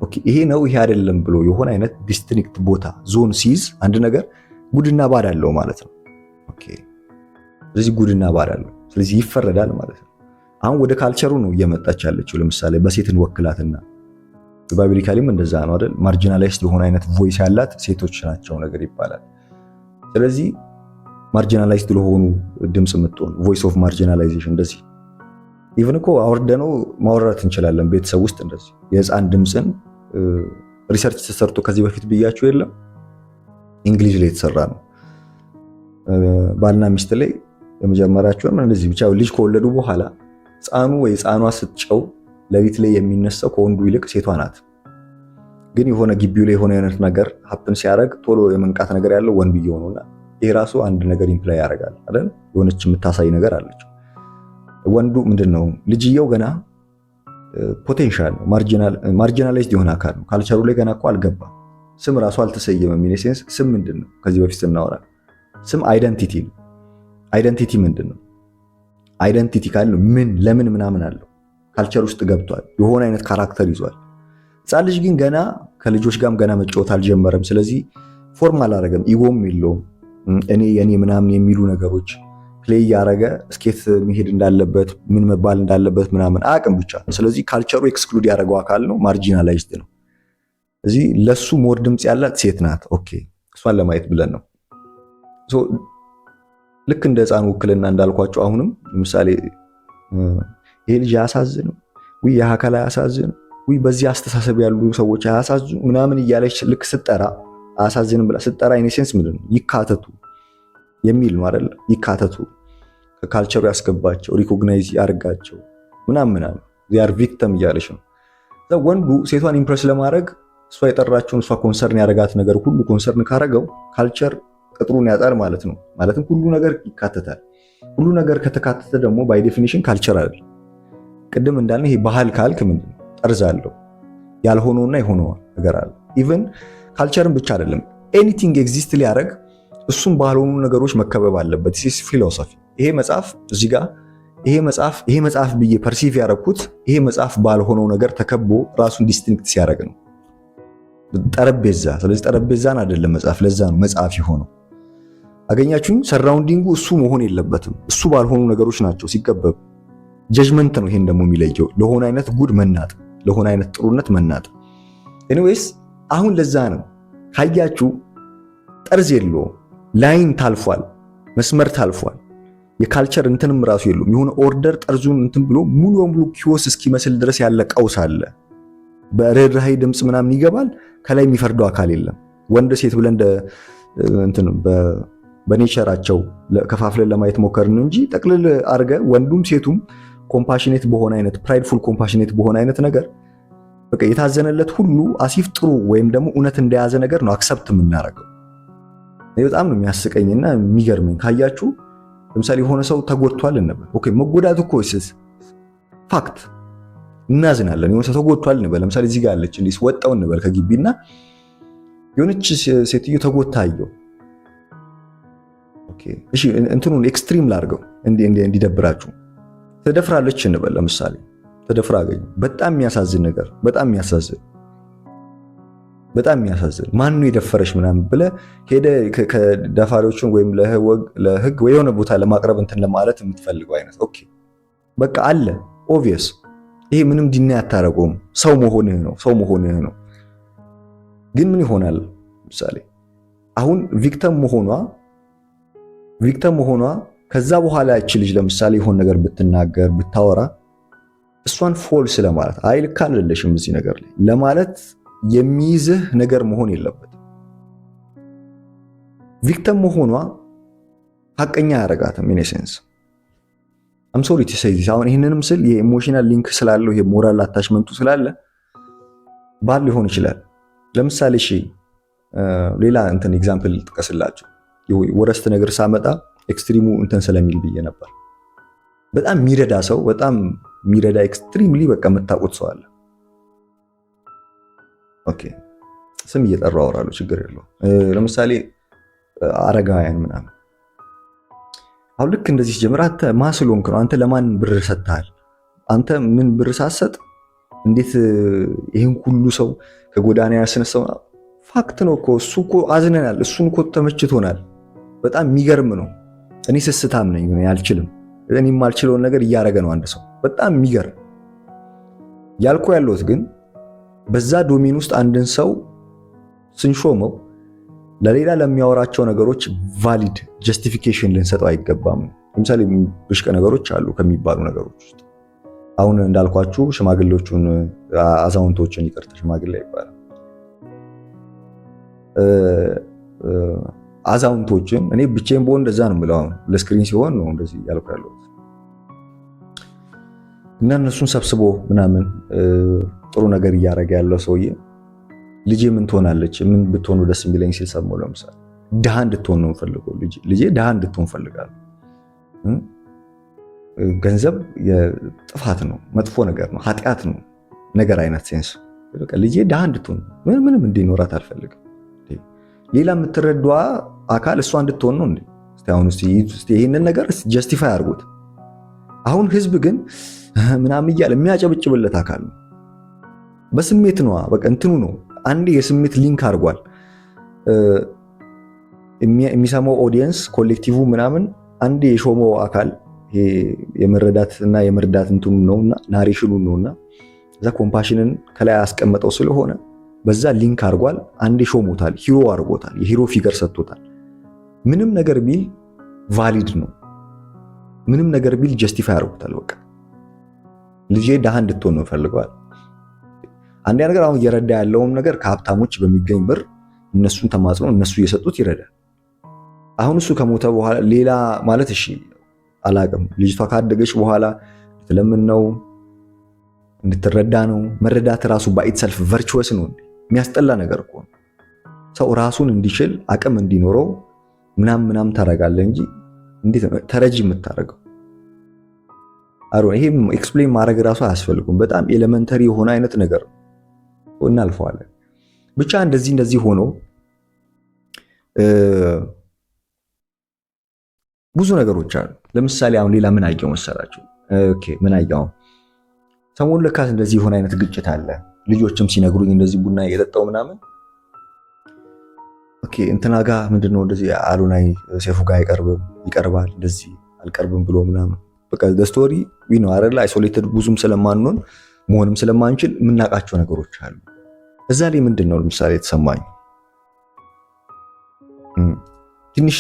ኦኬ፣ ይሄ ነው ይሄ አይደለም ብሎ የሆነ አይነት ዲስቲንክት ቦታ ዞን ሲይዝ አንድ ነገር ጉድና ባድ አለው ማለት ነው። ኦኬ ስለዚህ ጉድና ባድ አለው፣ ስለዚህ ይፈረዳል ማለት ነው። አሁን ወደ ካልቸሩ ነው እየመጣች ያለችው። ለምሳሌ በሴትን ወክላትና ባይብሊካሊም እንደዛ ነው አይደል? ማርጂናላይዝድ የሆነ አይነት ቮይስ ያላት ሴቶች ናቸው ነገር ይባላል። ስለዚህ ማርጂናላይዝድ ለሆኑ ድምጽ የምትሆን ቮይስ ኦፍ ማርጂናላይዜሽን እንደዚህ ኢቭን እኮ አወርደነው ማውራት እንችላለን። ቤተሰብ ውስጥ እንደዚህ የህፃን ድምፅን ሪሰርች ተሰርቶ ከዚህ በፊት ብያችሁ የለም እንግሊዝ ላይ የተሰራ ነው። ባልና ሚስት ላይ የመጀመሪያቸው እንደዚህ ብቻ ልጅ ከወለዱ በኋላ ህፃኑ ወይ ህፃኗ ስትጨው ለሊት ላይ የሚነሳው ከወንዱ ይልቅ ሴቷ ናት። ግን የሆነ ግቢው ላይ የሆነ አይነት ነገር ሀፕን ሲያደርግ ቶሎ የመንቃት ነገር ያለው ወንድየው ነውና ይሄ ራሱ አንድ ነገር ኢምፕላይ ያደርጋል አይደል? የሆነች የምታሳይ ነገር አለች። ወንዱ ምንድነው ልጅየው ገና ፖቴንሻል ነው፣ ማርጂናላይዝድ የሆነ አካል ነው። ካልቸሩ ላይ ገና እኮ አልገባም። ስም ራሱ አልተሰየመም። ኢኔሴንስ ስም ምንድነው? ከዚህ በፊት ስናወራ ስም አይደንቲቲ ነው። አይደንቲቲ ምንድነው? አይደንቲቲ ካለው ምን ለምን ምናምን አለው። ካልቸር ውስጥ ገብቷል። የሆነ አይነት ካራክተር ይዟል። ህፃን ልጅ ግን ገና ከልጆች ጋርም ገና መጫወት አልጀመረም። ስለዚህ ፎርም አላረገም። ኢጎም የለውም። እኔ የኔ ምናምን የሚሉ ነገሮች ፕሌይ ያረገ ስኬት መሄድ እንዳለበት ምን መባል እንዳለበት ምናምን አቅም ብቻ። ስለዚህ ካልቸሩ ኤክስክሉድ ያደረገው አካል ነው፣ ማርጂናላይዝድ ነው። እዚህ ለሱ ሞር ድምጽ ያላት ሴት ናት። ኦኬ እሷን ለማየት ብለን ነው። ልክ እንደ ህፃን ውክልና እንዳልኳቸው አሁንም ለምሳሌ ይሄ ልጅ አያሳዝንም ወይ ያ አካል አያሳዝንም ወይ በዚህ አስተሳሰብ ያሉ ሰዎች አያሳዝኑ ምናምን እያለች ልክ ስትጠራ አያሳዝንም ብላ ስትጠራ ኢኔሴንስ ምንድነው ይካተቱ የሚል ነው አይደል? ይካተቱ ከካልቸሩ ያስገባቸው ሪኮግናይዝ ያርጋቸው ምናምን አለ ዚያር ቪክቲም እያለች ነው። ወንዱ ሴቷን ኢምፕረስ ለማድረግ እሷ የጠራችውን እሷ ኮንሰርን ያደረጋት ነገር ሁሉ ኮንሰርን ካረገው ካልቸር ቅጥሩን ያጣል ማለት ነው። ማለትም ሁሉ ነገር ይካተታል። ሁሉ ነገር ከተካተተ ደግሞ ባይ ዴፊኒሽን ካልቸር አይደል? ቅድም እንዳልነው ይሄ ባህል ካልክ ምንድነው ጠርዝ አለው፣ ያልሆነውና የሆነው ነገር አለ። ኢቭን ካልቸርን ብቻ አይደለም ኤኒቲንግ ኤግዚስት ሊያደርግ እሱም ባልሆኑ ነገሮች መከበብ አለበት። ዲስ ፊሎሶፊ። ይሄ መጽሐፍ እዚህ ጋር ይሄ መጽሐፍ ብዬ ፐርሲቭ ያደረኩት ይሄ መጽሐፍ ባልሆነው ነገር ተከቦ ራሱን ዲስቲንክት ሲያደርግ ነው። ጠረጴዛ። ስለዚህ ጠረጴዛን አይደለም መጽሐፍ፣ ለዛ ነው መጽሐፍ የሆነው። አገኛችሁኝ? ሰራውንዲንጉ እሱ መሆን የለበትም። እሱ ባልሆኑ ነገሮች ናቸው ሲከበብ። ጀጅመንት ነው ይሄን ደግሞ የሚለየው። ለሆነ አይነት ጉድ መናጥ፣ ለሆነ አይነት ጥሩነት መናጥ። ኤኒዌይስ አሁን ለዛ ነው ካያችሁ ጠርዝ የለውም። ላይን ታልፏል፣ መስመር ታልፏል። የካልቸር እንትንም ራሱ የለውም። የሆነ ኦርደር ጠርዙን እንትን ብሎ ሙሉ በሙሉ ኪዮስ እስኪመስል ድረስ ያለ ቀውስ አለ። በርህራሄ ድምጽ ምናምን ይገባል። ከላይ የሚፈርደው አካል የለም። ወንድ ሴት ብለን እንትን በኔቸራቸው ከፋፍለን ለማየት ሞከርን እንጂ ጠቅልል አርገ ወንዱም ሴቱም ኮምፓሽኔት በሆነ አይነት ፕራይድፉል ኮምፓሽኔት በሆነ አይነት ነገር በቃ የታዘነለት ሁሉ አሲፍ ጥሩ ወይም ደግሞ እውነት እንደያዘ ነገር ነው አክሰፕት የምናደርገው። በጣም ነው የሚያስቀኝና የሚገርመኝ። ካያችሁ ለምሳሌ የሆነ ሰው ተጎድቷል እንበል። ኦኬ መጎዳት እኮ ፋክት እናዝናለን። የሆነ ሰው ተጎድቷል እንበል። ለምሳሌ እዚህ ጋር አለች እንዲስ ወጣው እንበል ከግቢና የሆነች ሴትዮ ተጎድታየው። ኦኬ እሺ እንትኑን ኤክስትሪም ላድርገው እንዲደብራችሁ። ተደፍራለች እንበል። ለምሳሌ ተደፍራ አገኘ። በጣም የሚያሳዝን ነገር፣ በጣም የሚያሳዝን ማን ነው የደፈረሽ ምናምን ብለህ ሄደህ ከደፋሪዎቹን ወይም ለህግ ወይ የሆነ ቦታ ለማቅረብ እንትን ለማለት የምትፈልገው አይነት ኦኬ በቃ አለ ኦብቪየስ። ይሄ ምንም ዲና ያታረቀውም ሰው መሆንህ ነው። ግን ምን ይሆናል ምሳሌ አሁን ቪክቲም መሆኗ ከዛ በኋላ እቺ ልጅ ለምሳሌ የሆነ ነገር ብትናገር ብታወራ እሷን ፎልስ ለማለት አይ ልክ አይደለሽም እዚህ ነገር ላይ ለማለት የሚይዝህ ነገር መሆን የለበትም። ቪክቲም መሆኗ ሐቀኛ ያደርጋትም ኢን ሴንስ አም ሶሪ ቱ ሴይ ዲስ። አሁን ይሄንንም ስል የኢሞሽናል ሊንክ ስላለው ይሄ ሞራል አታችመንቱ ስላለ ባል ሊሆን ይችላል። ለምሳሌ እሺ ሌላ እንትን ኤግዛምፕል ልጥቀስላችሁ። ወረስት ነገር ሳመጣ ኤክስትሪሙ እንትን ስለሚል ብዬ ነበር። በጣም የሚረዳ ሰው በጣም የሚረዳ ኤክስትሪምሊ በቃ የምታውቁት ሰው አለ። ኦኬ ስም እየጠራው አወራለሁ፣ ችግር የለውም። ለምሳሌ አረጋውያን ምናምን አሁን ልክ እንደዚህ ጀምራ አንተ ማስሎንክ ነው። አንተ ለማን ብር ሰጥተሃል? አንተ ምን ብር ሳሰጥ እንዴት ይሄን ሁሉ ሰው ከጎዳና ያስነሳው? ፋክት ነው እኮ እሱ እኮ አዝነናል። እሱን እኮ ተመችቶናል። በጣም የሚገርም ነው። እኔ ስስታም ነኝ አልችልም። እኔ የማልችለውን ነገር እያደረገ ነው አንድ ሰው። በጣም የሚገርም ያልኩ ያለሁት ግን በዛ ዶሜን ውስጥ አንድን ሰው ስንሾመው ለሌላ ለሚያወራቸው ነገሮች ቫሊድ ጀስቲፊኬሽን ልንሰጠው አይገባም። ለምሳሌ ብሽቀ ነገሮች አሉ ከሚባሉ ነገሮች ውስጥ አሁን እንዳልኳችሁ ሽማግሌዎቹን አዛውንቶችን ይቅርታ ሽማግሌ ይባላል አዛውንቶችን እኔ ብቻዬን በሆን እንደዛ ነው የምለው። አሁን ለስክሪን ሲሆን ነው እንደዚህ ያልኩ ያለው እና እነሱን ሰብስቦ ምናምን ጥሩ ነገር እያደረገ ያለው ሰውዬ ልጄ ምን ትሆናለች ምን ብትሆኑ ደስ የሚለኝ ሲል ሰማሁ። ለምሳሌ ድሃ እንድትሆን ነው የምፈልገው። ልጄ ድሃ እንድትሆን ፈልጋለሁ። ገንዘብ ጥፋት ነው፣ መጥፎ ነገር ነው፣ ኃጢአት ነው ነገር አይነት ሴንስ በቃ ልጄ ድሃ እንድትሆን ምንም እንዲኖራት አልፈልግም። ሌላ የምትረዷ አካል እሷ እንድትሆን ነው እንዴ? አሁን እስቲ ይሄንን ነገር ጀስቲፋይ አድርጉት። አሁን ህዝብ ግን ምናምን እያለ የሚያጨብጭብለት አካል ነው። በስሜት ነው በቃ እንትኑ ነው። አንዴ የስሜት ሊንክ አድርጓል። የሚሰማው ኦዲየንስ ኮሌክቲቭ ምናምን አንዴ የሾመው አካል የመረዳትና የመርዳት እንትኑ ነውና ናሬሽኑ ነውና እዛ ኮምፓሽንን ከላይ ያስቀመጠው ስለሆነ በዛ ሊንክ አድርጓል። አንዴ ሾሞታል፣ ሂሮ አድርጎታል፣ የሂሮ ፊገር ሰጥቶታል። ምንም ነገር ቢል ቫሊድ ነው። ምንም ነገር ቢል ጀስቲፋይ አድርጎታል። በቃ ልጄ ድሃ እንድትሆን ነው ፈልገዋል። አንድ ነገር አሁን እየረዳ ያለውም ነገር ከሀብታሞች በሚገኝ ብር እነሱን ተማጽኖ እነሱ እየሰጡት ይረዳል። አሁን እሱ ከሞተ በኋላ ሌላ ማለት እሺ አላቅም። ልጅቷ ካደገች በኋላ ለምን ነው እንድትረዳ ነው። መረዳት ራሱ ባይትሰልፍ ቨርቹወስ ነው። የሚያስጠላ ነገር እኮ ነው። ሰው ራሱን እንዲችል አቅም እንዲኖረው ምናምን ታረጋለህ እንጂ እንዴት ተረጂ የምታረገው? ይሄ ኤክስፕሌን ማድረግ ራሱ አያስፈልጉም። በጣም ኤሌመንተሪ የሆነ አይነት ነገር ነው። እናልፈዋለን። ብቻ እንደዚህ ሆኖ ብዙ ነገሮች አሉ። ለምሳሌ አሁን ሌላ ምን አየው መሰላችሁ? ምን አየው ሰሞኑን ለካስ እንደዚህ የሆነ አይነት ግጭት አለ። ልጆችም ሲነግሩኝ እንደዚህ ቡና እየጠጣው ምናምን እንትና ጋር ምንድነው እንደዚህ አሉናይ ሴፉ ጋር ይቀርባል እንደዚህ አልቀርብም ብሎ ምናምን በቃ ስቶሪ ነው አይደል? አይሶሌትድ ብዙም ስለማንሆን መሆንም ስለማንችል የምናውቃቸው ነገሮች አሉ። እዛ ላይ ምንድነው ለምሳሌ የተሰማኝ ትንሽ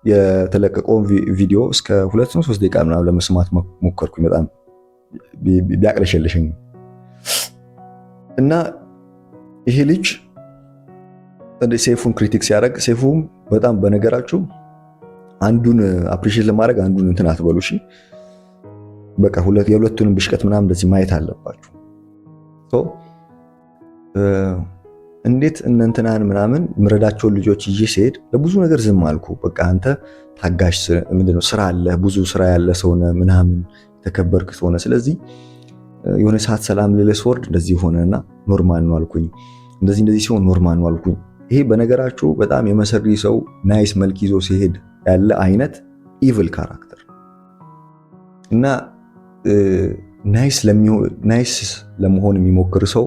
የተለቀቀውን ቪዲዮ እስከ 2-3 ደቂቃ ምናምን ለመስማት ሞከርኩኝ። በጣም ቢያቅለሸልሽኝ እና ይሄ ልጅ ሴፉን ክሪቲክ ሲያደርግ ሴፉም በጣም በነገራችሁ አንዱን አፕሪሺየት ለማድረግ አንዱን እንትን አትበሉ እሺ። በቃ የሁለቱንም ብሽቀት ምናምን እንደዚህ ማየት አለባችሁ። እንዴት እነንትናን ምናምን ምረዳቸውን ልጆች ይዤ ሲሄድ ለብዙ ነገር ዝም አልኩ። በቃ አንተ ታጋሽ ምንድነው ስራ አለ ብዙ ስራ ያለ ሰውነ ምናምን ተከበርክ ሰውነ። ስለዚህ የሆነ ሰዓት ሰላም ልልስ ወርድ እንደዚህ ሆነና ኖርማል ነው አልኩኝ። እንደዚህ ሲሆን ኖርማል ነው አልኩኝ። ይሄ በነገራችሁ በጣም የመሰሪ ሰው ናይስ መልክ ይዞ ሲሄድ ያለ አይነት ኢቪል ካራክተር እና ናይስ ለመሆን የሚሞክር ሰው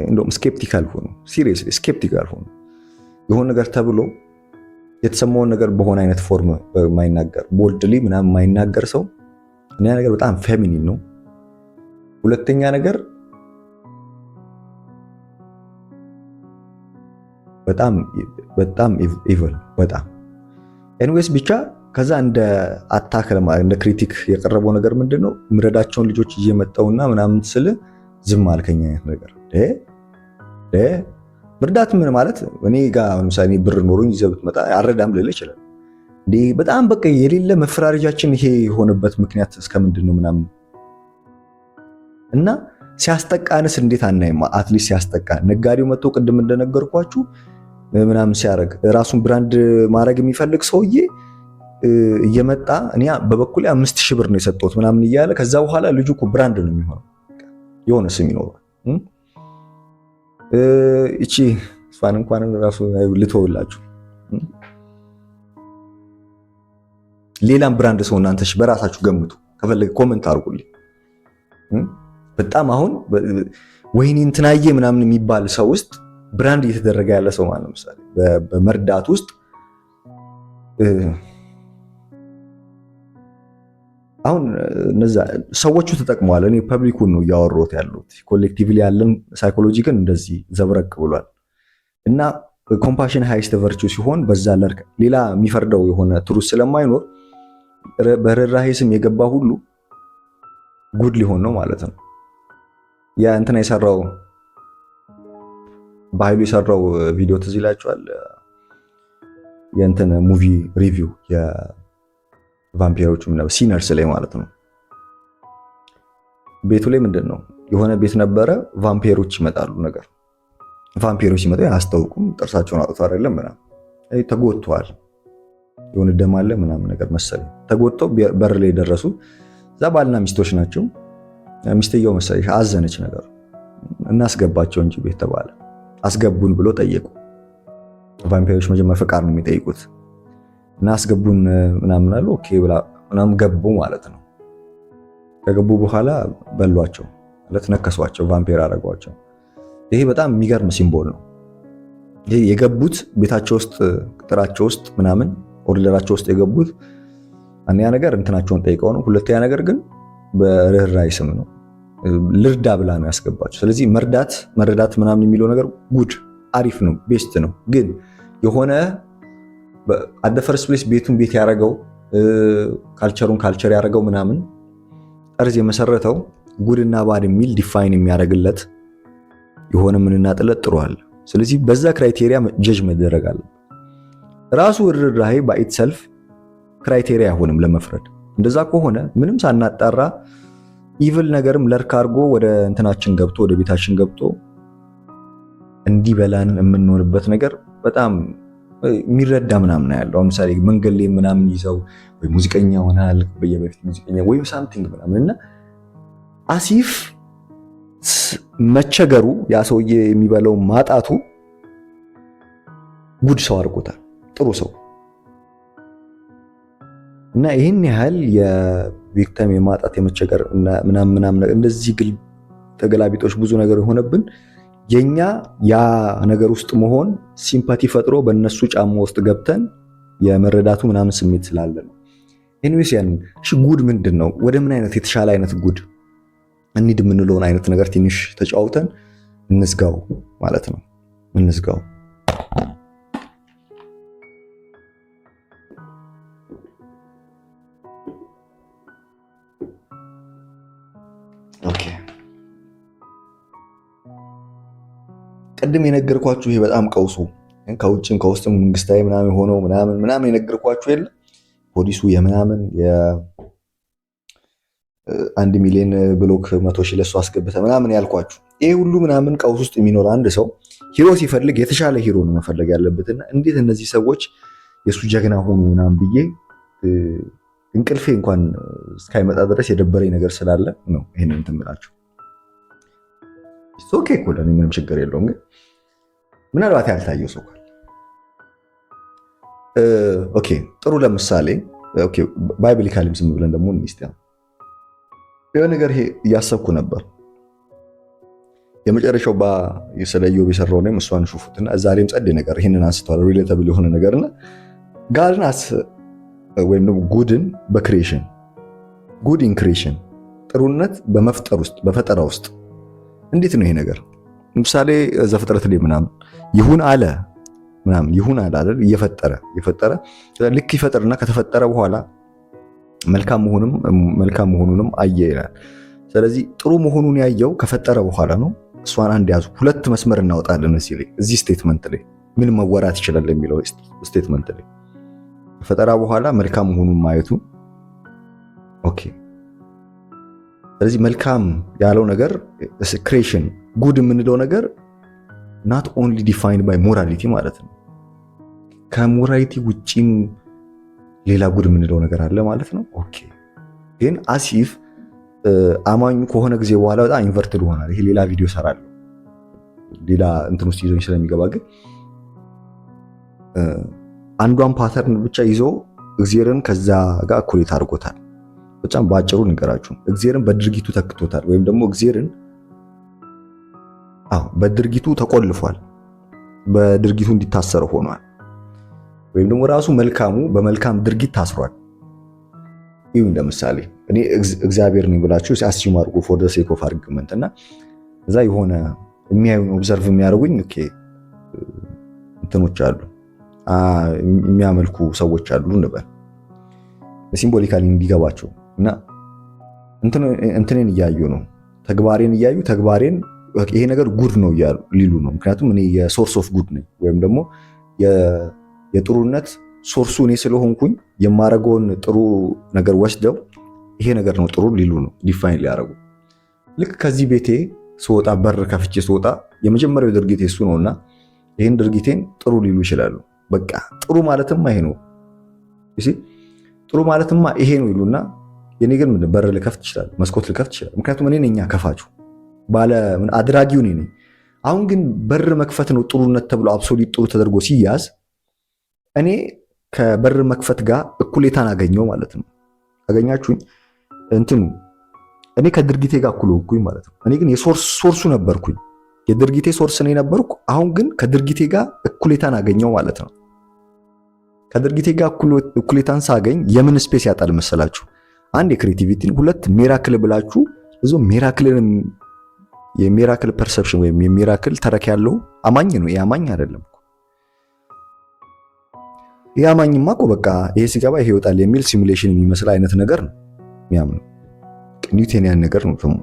እንደውም ስኬፕቲካል ሆኖ ሲሪየስሊ ስኬፕቲካል ሆኖ የሆነ ነገር ተብሎ የተሰማውን ነገር በሆነ አይነት ፎርም የማይናገር ቦልድሊ ምናምን የማይናገር ሰው እና ነገር በጣም ፌሚኒን ነው። ሁለተኛ ነገር በጣም ኢቪል በጣም ኤኒዌይስ ብቻ ከዛ እንደ አታክ ለማድረግ እንደ ክሪቲክ የቀረበው ነገር ምንድነው ምረዳቸውን ልጆች እየመጣውና ምናምን ስል ዝም አልከኝ አይነት ነገር ምርዳት ምን ማለት እኔ ጋር ለምሳሌ ብር ኖሮኝ ይዘህ ብትመጣ አረዳም ልል ይችላል እንዴ። በጣም በቃ የሌለ መፈራረጃችን ይሄ የሆነበት ምክንያት እስከምንድን ነው ምናምን እና ሲያስጠቃንስ እንዴት አናይም? አትሊስት ሲያስጠቃ ነጋዴው መጥቶ ቅድም እንደነገርኳችሁ ምናምን ሲያደርግ ራሱን ብራንድ ማድረግ የሚፈልግ ሰውዬ እየመጣ እኔ በበኩሌ 5000 ብር ነው የሰጠሁት ምናምን እያለ ከዛ በኋላ ልጁ እኮ ብራንድ ነው የሚሆነው የሆነ ስም ይኖረዋል። እቺ ስፋን እንኳን ራሱ ልተውላችሁ ሌላም ብራንድ ሰው እናንተሽ በራሳችሁ ገምቱ። ከፈለገ ኮሜንት አድርጉልኝ። በጣም አሁን ወይኔ እንትናዬ ምናምን የሚባል ሰው ውስጥ ብራንድ እየተደረገ ያለ ሰው ማለት ነው። ምሳሌ በመርዳት ውስጥ አሁን እነዛ ሰዎቹ ተጠቅመዋል። እኔ ፐብሊኩን ነው እያወራሁት ያሉት። ኮሌክቲቭሊ ያለን ሳይኮሎጂ ግን እንደዚህ ዘብረቅ ብሏል እና ኮምፓሽን ሃይስት ቨርቹ ሲሆን በዛ ለርክ ሌላ የሚፈርደው የሆነ ትሩስ ስለማይኖር በርህራሄ ስም የገባ ሁሉ ጉድ ሊሆን ነው ማለት ነው። ያ እንትና የሰራው በኃይሉ የሰራው ቪዲዮ ትዝ ይላችኋል። የእንትን ሙቪ ሪቪው የቫምፒሮቹ ምናምን ሲነርስ ላይ ማለት ነው። ቤቱ ላይ ምንድን ነው የሆነ ቤት ነበረ። ቫምፒሮች ይመጣሉ ነገር ቫምፒሮች ሲመጡ አያስታውቁም። ጥርሳቸውን አውጥቶ አይደለም ምናምን ተጎድተዋል። የሆነ ደም አለ ምናምን ነገር መሰለኝ። ተጎድተው በር ላይ ደረሱ። እዛ ባልና ሚስቶች ናቸው። ሚስትየው መሰለኝ አዘነች ነገር እናስገባቸው እንጂ ቤት ተባለ። አስገቡን ብሎ ጠየቁ። ቫምፒሮች መጀመሪያ ፈቃድ ነው የሚጠይቁት እና አስገቡን ምናምን አሉ። ኦኬ ብላ ምናምን ገቡ ማለት ነው። ከገቡ በኋላ በሏቸው ማለት ነከሷቸው፣ ቫምፒር አደረጓቸው። ይሄ በጣም የሚገርም ሲምቦል ነው። ይሄ የገቡት ቤታቸው ውስጥ ቅጥራቸው ውስጥ ምናምን ኦርደራቸው ውስጥ የገቡት አንደኛ ነገር እንትናቸውን ጠይቀው ነው። ሁለተኛ ነገር ግን በርህራሄ ስም ነው። ልርዳ ብላ ነው ያስገባቸው። ስለዚህ መረዳት ምናምን የሚለው ነገር ጉድ አሪፍ ነው፣ ቤስት ነው። ግን የሆነ አደ ፈርስት ፕሌስ ቤቱን ቤት ያደረገው ካልቸሩን ካልቸር ያደረገው ምናምን ጠርዝ የመሰረተው ጉድና ባድ የሚል ዲፋይን የሚያደርግለት የሆነ ምንና ጥለት ጥሯል። ስለዚህ በዛ ክራይቴሪያ ጀጅ መደረግ አለ። ራሱ ርህራሄ በኢትሰልፍ ክራይቴሪያ አይሆንም ለመፍረድ። እንደዛ ከሆነ ምንም ሳናጣራ ኢቭል ነገርም ለርክ አድርጎ ወደ እንትናችን ገብቶ ወደ ቤታችን ገብቶ እንዲበላን የምንሆንበት ነገር በጣም የሚረዳ ምናምን ያለው። አሁን ምሳሌ መንገድ ላይ ምናምን ይዘው ወይ ሙዚቀኛ ሆናል በየበፊት ሙዚቀኛ ወይ ሳምቲንግ ምናምን እና አሲፍ መቸገሩ ያ ሰውዬ የሚበላው ማጣቱ ጉድ ሰው አድርጎታል፣ ጥሩ ሰው እና ይህን ያህል የቪክተም የማጣት የመቸገር ምናምን እንደዚህ ግል ተገላቢጦች ብዙ ነገር የሆነብን የኛ ያ ነገር ውስጥ መሆን ሲምፓቲ ፈጥሮ በእነሱ ጫማ ውስጥ ገብተን የመረዳቱ ምናምን ስሜት ስላለ ነው። ኤኒዌይስ ያን ጉድ ምንድን ነው? ወደ ምን አይነት የተሻለ አይነት ጉድ እንሂድ የምንለውን አይነት ነገር ትንሽ ተጫውተን እንዝጋው ማለት ነው። እንዝጋው። ኦኬ ቅድም የነገርኳችሁ ይሄ በጣም ቀውሱ ከውጭም ከውስጥም መንግስታዊ ምናምን ሆነው ምናምን የነገርኳችሁ የለ ፖሊሱ የምናምን የ1 ሚሊዮን ብሎክ 100,000 ለሱ አስገብተ ምናምን ያልኳችሁ ይሄ ሁሉ ምናምን ቀውስ ውስጥ የሚኖር አንድ ሰው ሂሮ ሲፈልግ የተሻለ ሂሮ ነው መፈለግ ያለበትና እንዴት እነዚህ ሰዎች የሱ ጀግና ሆኑ ምናምን ብዬ እንቅልፌ እንኳን እስካይመጣ ድረስ የደበረኝ ነገር ስላለ ነው ይሄንን እንትምላችሁ። ኦኬ እኮ ለኔ ምንም ችግር የለውም። ግን ምናልባት ያልታየው ሰው ካለ ኦኬ ጥሩ። ለምሳሌ ኦኬ ባይብሊካልም ዝም ብለን ደግሞ እንስቲ የሆነ ነገር ይሄ እያሰብኩ ነበር። የመጨረሻው ስለ ኢዮብ የሰራው ነው እሷን ሹፉትና ዛሬም ጸድ ነገር ይሄንን አንስተዋል። ሪሌተብል የሆነ ነገርና ጋድን ወይም ደግሞ ጉድን በክሪኤሽን ጉድ ኢን ክሪኤሽን ጥሩነት በመፍጠር ውስጥ በፈጠራ ውስጥ እንዴት ነው ይሄ ነገር? ለምሳሌ ዘፍጥረት ላይ ምናምን ይሁን አለ ምናምን ይሁን አለ አይደል? እየፈጠረ ልክ ይፈጠርና ከተፈጠረ በኋላ መልካም መሆኑንም አየ ይላል። ስለዚህ ጥሩ መሆኑን ያየው ከፈጠረ በኋላ ነው። እሷን አንድ ያዙ። ሁለት መስመር እናወጣለን እዚህ ስቴትመንት ላይ ምን መወራት ይችላል የሚለው ስቴትመንት ላይ ከፈጠራ በኋላ መልካም መሆኑን ማየቱ ኦኬ። ስለዚህ መልካም ያለው ነገር ክሬሽን ጉድ የምንለው ነገር not only defined by morality ማለት ነው። ከሞራሊቲ ውጪም ሌላ ጉድ የምንለው ነገር አለ ማለት ነው። ኦኬ ግን አሲፍ አማኙ ከሆነ ጊዜ በኋላ በጣም ኢንቨርትድ ሆናል። ይሄ ሌላ ቪዲዮ ሰራለሁ ሌላ እንትን ውስጥ ይዞኝ ስለሚገባ ግን አንዷን ፓተርን ብቻ ይዞ እግዚአብሔርን ከዛ ጋር እኩሌት አድርጎታል። በጣም ባጭሩ ንገራችሁ እግዚአብሔርን በድርጊቱ ተክቶታል ወይም ደግሞ እግዚአብሔርን በድርጊቱ ተቆልፏል፣ በድርጊቱ እንዲታሰር ሆኗል። ወይም ደግሞ ራሱ መልካሙ በመልካም ድርጊት ታስሯል። ይሁን ለምሳሌ እኔ እግዚአብሔር ነኝ ብላችሁ አስዩም አድርጉ ፎር ዘ ሴክ ኦፍ አርጊውመንት እና እዛ የሆነ የሚያዩን ኦብዘርቭ የሚያደርጉኝ ኦኬ እንትኖች አሉ የሚያመልኩ ሰዎች አሉ እንበል ሲምቦሊካሊ እንዲገባቸው እና እንትንን እያዩ ነው ተግባሬን እያዩ ተግባሬን ይሄ ነገር ጉድ ነው እያሉ ሊሉ ነው። ምክንያቱም እኔ የሶርስ ኦፍ ጉድ ነኝ ወይም ደግሞ የጥሩነት ሶርሱ እኔ ስለሆንኩኝ የማረገውን ጥሩ ነገር ወስደው ይሄ ነገር ነው ጥሩ ሊሉ ነው፣ ዲፋይን ሊያደርጉ። ልክ ከዚህ ቤቴ ስወጣ በር ከፍቼ ስወጣ የመጀመሪያው ድርጊቴ እሱ ነውና ይሄን ድርጊቴን ጥሩ ሊሉ ይችላሉ። በቃ ጥሩ ማለትማ ይሄ ነው እሺ፣ ጥሩ ማለትማ ይሄ ነው ይሉና የኔ ግን በር ልከፍት ይችላል፣ መስኮት ልከፍት ይችላል። ምክንያቱም እኔ ነኝ ከፋቹ ባለ አድራጊው እኔ ነኝ። አሁን ግን በር መክፈት ነው ጥሩነት ተብሎ አብሶሉት ጥሩ ተደርጎ ሲያዝ እኔ ከበር መክፈት ጋር እኩሌታን አገኘው ማለት ነው። አገኛችሁኝ? እንትኑ እኔ ከድርጊቴ ጋር እኩል ሆንኩኝ ማለት ነው። እኔ ግን የሶርሱ ነበርኩኝ፣ የድርጊቴ ሶርስ እኔ ነበርኩ። አሁን ግን ከድርጊቴ ጋር እኩሌታን አገኘው ማለት ነው። ከድርጊቴ ጋር እኩሌታን ሳገኝ የምን ስፔስ ያጣል መሰላችሁ? አንድ የክሬቲቪቲ፣ ሁለት ሚራክል ብላችሁ እዞ ሚራክልን የሚራክል ፐርሰፕሽን ወይም የሚራክል ተረክ ያለው አማኝ ነው። ያማኝ አይደለም እኮ ያማኝማ እኮ በቃ ይሄ ሲገባ ይሄ ይወጣል የሚል ሲሙሌሽን የሚመስል አይነት ነገር ነው የሚያምነው። ኒውተኒያን ነገር ነው ተሙ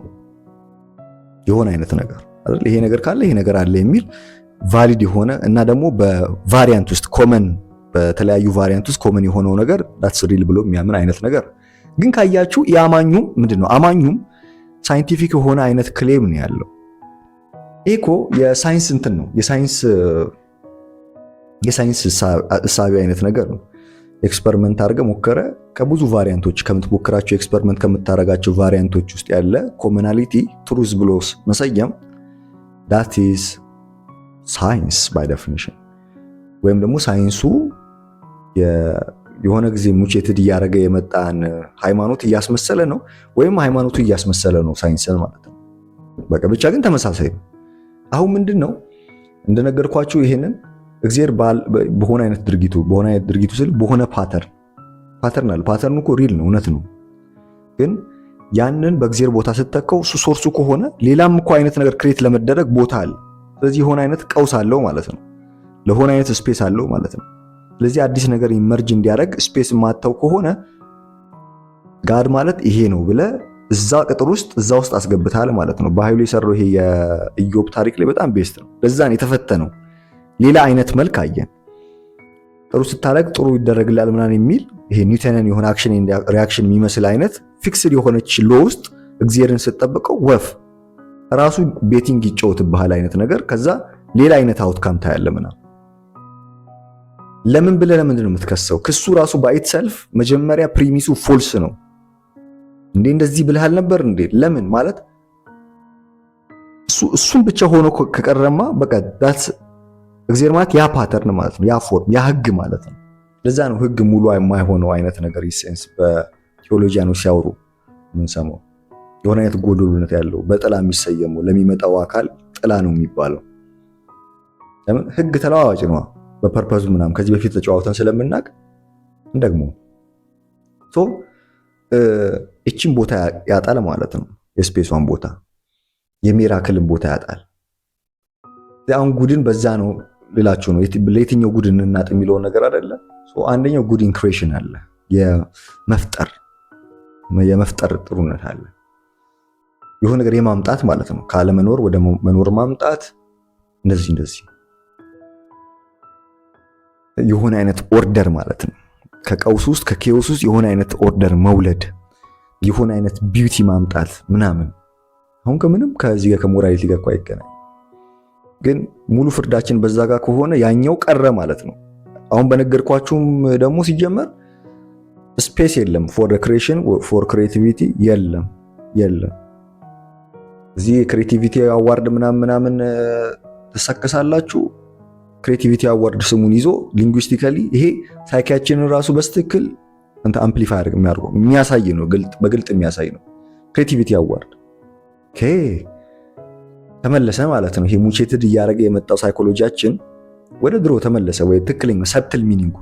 የሆነ አይነት ነገር አይደል? ይሄ ነገር ካለ ይሄ ነገር አለ የሚል ቫሊድ የሆነ እና ደግሞ በቫሪያንት ውስጥ ኮመን በተለያዩ ቫሪያንት ውስጥ ኮመን የሆነው ነገር ዳትስ ሪል ብሎ የሚያምን አይነት ነገር ግን ካያችሁ ያማኙም ምንድነው አማኙም ሳይንቲፊክ የሆነ አይነት ክሌም ነው ያለው። ኢኮ የሳይንስ እንትን ነው የሳይንስ እሳቢ አይነት ነገር ነው። ኤክስፐሪመንት አድርገ ሞከረ ከብዙ ቫሪያንቶች ከምትሞክራቸው ኤክስፐሪመንት ከምታረጋቸው ቫሪያንቶች ውስጥ ያለ ኮመናሊቲ ትሩዝ ብሎስ መሰየም that is science by definition። ወይም ደግሞ ሳይንሱ የሆነ ጊዜ ሙቼትድ እያደረገ የመጣን ሃይማኖት እያስመሰለ ነው ወይም ሃይማኖቱ እያስመሰለ ነው ሳይንስን ማለት ነው። በቃ ብቻ ግን ተመሳሳይ ነው። አሁን ምንድነው እንደነገርኳችሁ ይሄንን እግዚአብሔር በሆነ አይነት ድርጊቱ ስል በሆነ ፓተርን አለ። ፓተርኑ እኮ ሪል ነው፣ እውነት ነው። ግን ያንን በእግዚአብሔር ቦታ ስትተካው እሱ ሶርሱ ከሆነ ሌላም እኮ አይነት ነገር ክሬት ለመደረግ ቦታ አለ። ስለዚህ የሆነ አይነት ቀውስ አለው ማለት ነው። ለሆነ አይነት ስፔስ አለው ማለት ነው። ስለዚህ አዲስ ነገር ኢመርጅ እንዲያደርግ ስፔስ ማተው ከሆነ ጋድ ማለት ይሄ ነው ብለ እዛ ቅጥር ውስጥ አስገብታል ማለት ነው። በኃይሉ የሰራው ይሄ የኢዮብ ታሪክ ላይ በጣም ቤስት ነው። ለዛ ነው የተፈተነው። ሌላ አይነት መልክ አየን። ጥሩ ስታለቅ ጥሩ ይደረግላል ምናምን የሚል ይሄ ኒውተንን የሆነ አክሽን ኤንድ ሪአክሽን የሚመስል አይነት ፊክስድ የሆነች ሎ ውስጥ እግዚአብሔርን ስትጠብቀው ወፍ ራሱ ቤቲንግ ይጫወትብሃል አይነት ነገር ከዛ ሌላ አይነት አውትካም ታያለ ምናምን። ለምን ብለህ ለምንድን ነው የምትከሰው? ክሱ ራሱ ባይት ሰልፍ መጀመሪያ ፕሪሚሱ ፎልስ ነው። እንዴ እንደዚህ ብለሃል ነበር እንዴ? ለምን ማለት እሱን ብቻ ሆኖ ከቀረማ በቃ ዳትስ እግዚአብሔር ማለት ያ ፓተርን ማለት ነው፣ ያ ፎርም፣ ያ ህግ ማለት ነው። ለዛ ነው ህግ ሙሉ የማይሆነው አይነት ነገር ኢሴንስ በቴዎሎጂያኖች ሲያወሩ ምን ሰማው የሆነ አይነት ጎዶሎነት ያለው በጥላ የሚሰየመው ለሚመጣው አካል ጥላ ነው የሚባለው። ለምን ህግ ተለዋዋጭ ነው በፐርፐዙ ምናምን ከዚህ በፊት ተጫዋውተን ስለምናቅ ደግሞ እቺን ቦታ ያጣል ማለት ነው። የስፔሷን ቦታ የሚራክልን ቦታ ያጣል። አሁን ጉድን በዛ ነው ልላችሁ ነው። ለየትኛው ጉድን እናጥ የሚለውን ነገር አይደለ። አንደኛው ጉድ ኢንክሬሽን አለ፣ የመፍጠር ጥሩነት አለ። የሆነ ነገር የማምጣት ማለት ነው፣ ካለመኖር ወደ መኖር ማምጣት። እንደዚህ የሆነ አይነት ኦርደር ማለት ነው። ከቀውስ ውስጥ ከኬዎስ ውስጥ የሆነ አይነት ኦርደር መውለድ፣ የሆነ አይነት ቢዩቲ ማምጣት ምናምን። አሁን ከምንም ከዚህ ጋር ከሞራሊቲ ጋር አይገናኝ። ግን ሙሉ ፍርዳችን በዛ ጋር ከሆነ ያኛው ቀረ ማለት ነው። አሁን በነገርኳችሁም ደግሞ ሲጀመር ስፔስ የለም ፎር ክሬሽን ፎር ክሬቲቪቲ የለም። እዚህ ክሬቲቪቲ አዋርድ ምናምን ተሰከሳላችሁ። ክሬቲቪቲ አዋርድ ስሙን ይዞ ሊንጉስቲካሊ ይሄ ሳይኪያችንን ራሱ በስትክክል እንተ አምፕሊፋይ የሚያደርገው የሚያሳይ ነው፣ በግልጥ የሚያሳይ ነው። ክሬቲቪቲ አዋርድ ኦኬ ተመለሰ ማለት ነው። ይሄ ሙቼትድ እያደረገ የመጣው ሳይኮሎጂያችን ወደ ድሮ ተመለሰ። ወይ ትክክለኛ ሰብትል ሚኒንጉ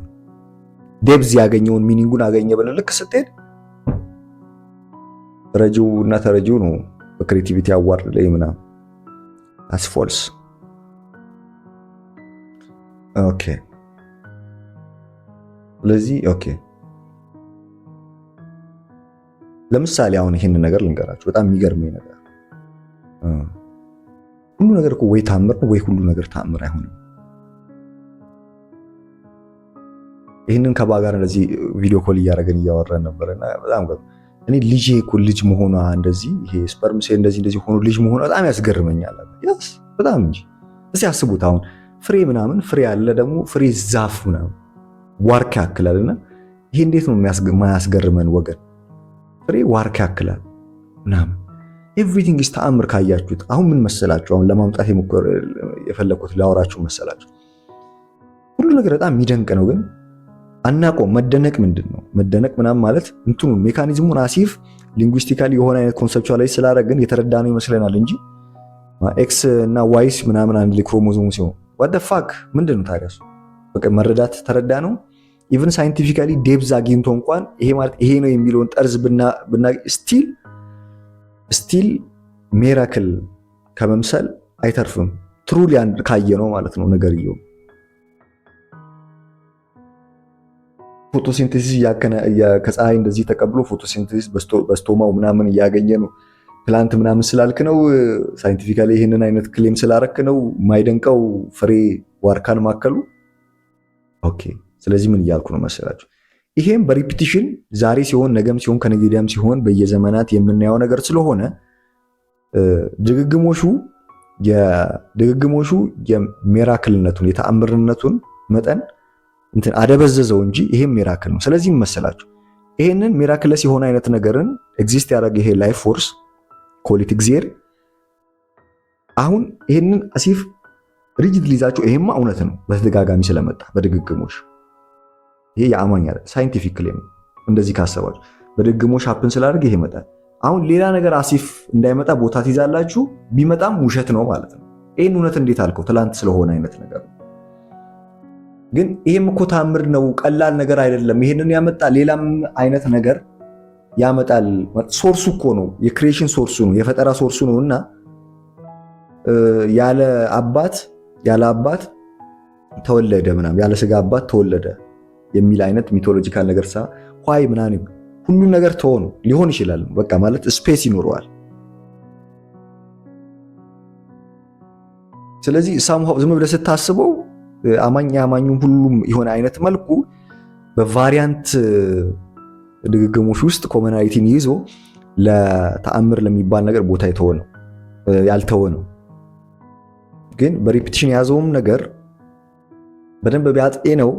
ዴብዝ ያገኘውን ሚኒንጉን አገኘ ብለህ ልክ ስትሄድ ረጂው እና ተረጂው ነው በክሬቲቪቲ አዋርድ ላይ ምናምን አስ ፎልስ ኦኬ። ስለዚህ ኦኬ ለምሳሌ አሁን ይሄንን ነገር ልንገራችሁ፣ በጣም የሚገርመኝ ነገር ሁሉ ነገር እኮ ወይ ታምር ነው ወይ ሁሉ ነገር ታምር አይሆንም። ይሄንን ከባጋር እንደዚህ ቪዲዮ ኮል እያደረገን እያወራን ነበርና በጣም እኔ ልጄ እኮ ልጅ መሆኗ እንደዚህ ይሄ ስፐርም ሴል እንደዚህ ሆኖ ልጅ መሆኗ በጣም ያስገርመኛል። ያስ በጣም እንጂ እስቲ አስቡት። አሁን ፍሬ ምናምን ፍሬ ያለ ደግሞ ፍሬ ዛፍ ምናምን ዋርካ ያክላልና ይሄ እንዴት ነው የማያስገርመን ወገን? ፍሬ ዋርካ ያክላል ምናምን ኤቭሪቲንግ ኢዝ ተአምር ካያችሁት። አሁን ምን መሰላችሁ? አሁን ለማምጣት የፈለኩት ላወራችሁ መሰላችሁ? ሁሉ ነገር በጣም የሚደንቅ ነው፣ ግን አናውቀውም። መደነቅ ምንድን ነው? መደነቅ ምናምን ማለት እንትኑ ሜካኒዝሙን አሲፍ ሊንጉስቲካሊ የሆነ አይነት ኮንሰፕቹዋላይዝ ስላደረግን የተረዳነው ይመስለናል እንጂ ኤክስ እና ዋይስ ምናምን አንድ ላይ ክሮሞዞሙ ሲሆን what the fuck ምንድን ነው ታዲያ? በቃ መረዳት ተረዳ ነው። ኢቭን ሳይንቲፊካሊ ዴብዝ አግኝቶ እንኳን ይሄ ማለት ይሄ ነው የሚለውን ጠርዝ ብና ስቲል ሚራክል ከመምሰል አይተርፍም። ትሩሊ አንድ ካየ ነው ማለት ነው ነገርየው። ፎቶሲንቴሲስ ከፀሐይ እንደዚህ ተቀብሎ ፎቶሲንቴሲስ በስቶማው ምናምን እያገኘ ነው ፕላንት ምናምን ስላልክ ነው ሳይንቲፊካሊ ይሄንን አይነት ክሌም ስላረክ ነው የማይደንቀው ፍሬ ዋርካን ማከሉ። ኦኬ ስለዚህ ምን እያልኩ ነው መሰላችሁ? ይሄም በሪፒቲሽን ዛሬ ሲሆን ነገም ሲሆን ከነገ ወዲያም ሲሆን በየዘመናት የምናየው ነገር ስለሆነ ድግግሞሹ የሚራክልነቱን የተአምርነቱን መጠን እንትን አደበዘዘው እንጂ ይሄም ሚራክል ነው። ስለዚህ መሰላችሁ ይሄንን ሚራክለስ የሆነ አይነት ነገርን ኤግዚስት ያደረገ ይሄ ላይፍ ፎርስ ኮሊት እግዚአብሔር አሁን ይሄንን አሲፍ ሪጅድ ሊዛችሁ ይሄማ እውነት ነው በተደጋጋሚ ስለመጣ በድግግሞሽ ይሄ የአማኝ አይደል ሳይንቲፊክ ክሌም እንደዚህ ካሰባችሁ በድግግሞሽ ሀፕን ስላደረገ ይሄ መጣ። አሁን ሌላ ነገር አሲፍ እንዳይመጣ ቦታ ትይዛላችሁ፣ ቢመጣም ውሸት ነው ማለት ነው። ይሄን እውነት እንዴት አልከው? ትላንት ስለሆነ አይነት ነገር ነው። ግን ይሄም እኮ ታምር ነው፣ ቀላል ነገር አይደለም። ይሄንን ያመጣ ሌላም አይነት ነገር ያመጣል። ሶርሱ እኮ ነው፣ የክሪኤሽን ሶርሱ ነው፣ የፈጠራ ሶርሱ ነውና ያለ አባት ተወለደ ምናምን ያለ ስጋ አባት ተወለደ የሚል አይነት ሚቶሎጂካል ነገር ኋይ ምናምን ሁሉ ነገር ተሆነ ሊሆን ይችላል። በቃ ማለት ስፔስ ይኖረዋል። ስለዚህ ዝም ብለህ ስታስበው አማኙም ሁሉም የሆነ አይነት መልኩ በቫሪያንት ድግግሞሽ ውስጥ ኮመናሊቲን ይዞ ለተአምር ለሚባል ነገር ቦታ ያልተወ ነው። ግን በሪፒቲሽን የያዘውም ነገር በደንብ ቢያጤ ነው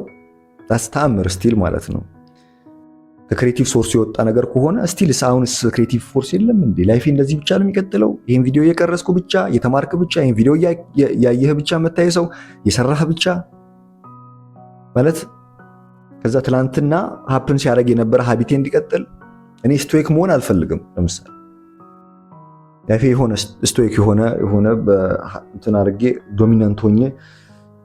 ተአምር ስቲል ማለት ነው። ከክሬቲቭ ሶርስ የወጣ ነገር ከሆነ ስቲል ሳውንስ ክሬቲቭ ፎርስ የለም እንዴ? ላይፍ እንደዚህ ብቻ ነው የሚቀጥለው? ይሄን ቪዲዮ እየቀረስኩ ብቻ የተማርክ ብቻ ይሄን ቪዲዮ ያየህ ብቻ መታየ ሰው የሰራህ ብቻ ማለት ከዛ ትላንትና ሀፕን ሲያደርግ የነበረ ሀቢቴ እንዲቀጥል እኔ ስቶይክ መሆን አልፈልግም። ለምሳሌ ላይፍ የሆነ ስቶይክ የሆነ በእንትን አድርጌ ዶሚናንት ሆኜ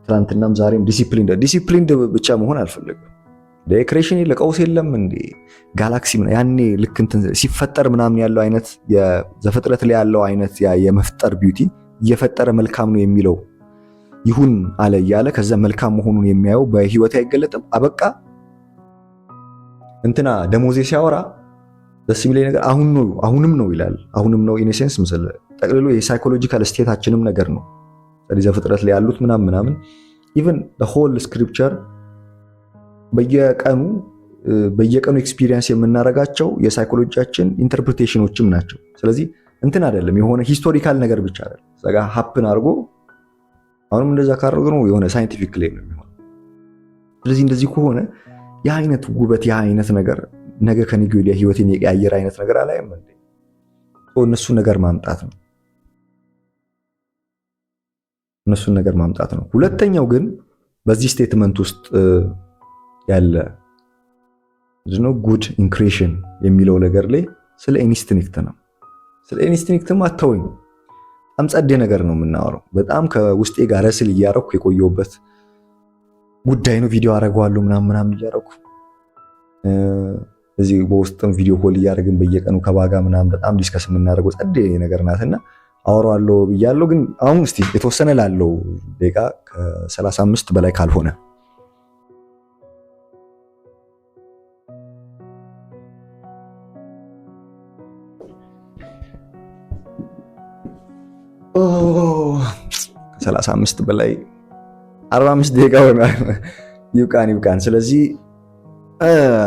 ትላንትናም ዛሬም ዲሲፕሊንድ ብቻ መሆን አልፈልግም። ክሬሽን ለቀውስ የለም እንዴ? ጋላክሲ ያኔ ልክ እንትን ሲፈጠር ምናምን ያለው አይነት የዘፍጥረት ላይ ያለው አይነት የመፍጠር ቢዩቲ እየፈጠረ መልካም ነው የሚለው ይሁን አለ እያለ ከዛ መልካም መሆኑን የሚያየው በህይወት አይገለጥም። አበቃ እንትና ደሞዜ ሲያወራ ደስ የሚለኝ ነገር አሁንም ነው ይላል። አሁንም ነው ኢን ሴንስ ምስል ጠቅልሎ የሳይኮሎጂካል ስቴታችንም ነገር ነው። ስለዚህ ዘፍጥረት ላይ ያሉት ምናምን ኢቭን the whole scripture በየቀኑ ኤክስፒሪየንስ የምናረጋቸው የሳይኮሎጂያችን ኢንተርፕሪቴሽኖችም ናቸው። ስለዚህ እንትን አይደለም የሆነ ሂስቶሪካል ነገር ብቻ አይደለም ዘጋ ሀፕን አድርጎ አሁንም እንደዛ ካደረገ ነው የሆነ ሳይንቲፊክ ክሌም ነው የሚሆነው። ስለዚህ እንደዚህ ከሆነ ያ አይነት ውበት ያ አይነት ነገር ነገ ከነገ ወዲያ ህይወትን የቀያየር አይነት ነገር አላየም እንዴ? እነሱን ነገር ማምጣት ነው። ሁለተኛው ግን በዚህ ስቴትመንት ውስጥ ያለ ምንድነው ጉድ ኢንክሬሽን የሚለው ነገር ላይ ስለ ኢንስቲንክት ነው። ስለ ኢንስቲንክትም አተውኝ በጣም ጸዴ ነገር ነው የምናወራው። በጣም ከውስጤ ጋር ረስል እያረኩ የቆየሁበት ጉዳይ ነው። ቪዲዮ አረጋዋለሁ ምናምን እያረኩ እዚህ በውስጥም ቪዲዮ ኮል እያደረግን በየቀኑ ከባጋ ምናምን በጣም ዲስከስ የምናደርገው ጸዴ ነገር ናትና አወራዋለሁ ብያለሁ። ግን አሁን እስቲ የተወሰነ ላለው ደቂቃ ከ35 በላይ ካልሆነ ኦ 35 በላይ 45 ደቂቃ ሆኗል። ይብቃን። ስለዚህ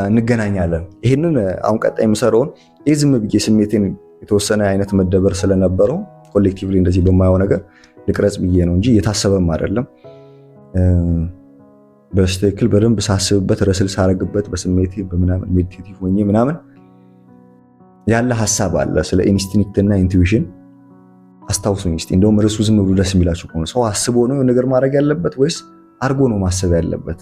እንገናኛለን። ይሄንን አሁን ቀጣይ የምሰራውን ዝም ብዬ ስሜቴን የተወሰነ አይነት መደበር ስለነበረው ኮሌክቲቭሊ እንደዚህ በማየው ነገር ልቅረጽ ብዬ ነው እንጂ የታሰበም አይደለም። በስትክክል በደንብ ሳስብበት ረስል ሳረግበት በስሜቴ በምናምን ሜዲቴቲቭ ሆኜ ምናምን ያለ ሐሳብ አለ ስለ ኢንስቲንክት እና ኢንቱዊሽን። አስታውሱኝ እስቲ እንደውም ርዕሱ ዝም ብሎ ደስ የሚላችሁ ከሆነ ሰው አስቦ ነው ነገር ማድረግ ያለበት ወይስ አርጎ ነው ማሰብ ያለበት?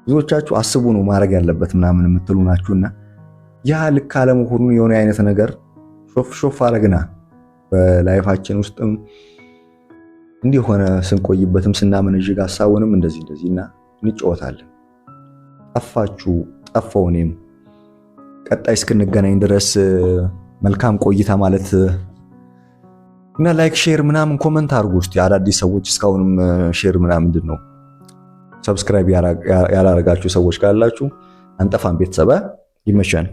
ብዙዎቻችሁ አስቦ ነው ማድረግ ያለበት ምናምን የምትሉ ናችሁና ያ ልክ አለመሆኑን የሆነ አይነት ነገር ሾፍ አረግና በላይፋችን ውስጥም እንዲህ ሆነ ስንቆይበትም ስናመነዥግ ሐሳቡንም እንደዚህና እንጫወታለን። ጠፋው እኔም ቀጣይ እስክንገናኝ ድረስ መልካም ቆይታ ማለት እና ላይክ ሼር ምናምን ኮመንት አድርጉ እስቲ አዳዲስ ሰዎች እስካሁንም ሼር ምናምን ምንድነው ሰብስክራይብ ያላረጋችሁ ሰዎች ካላችሁ አንጠፋም ቤተሰብ ይመሻል።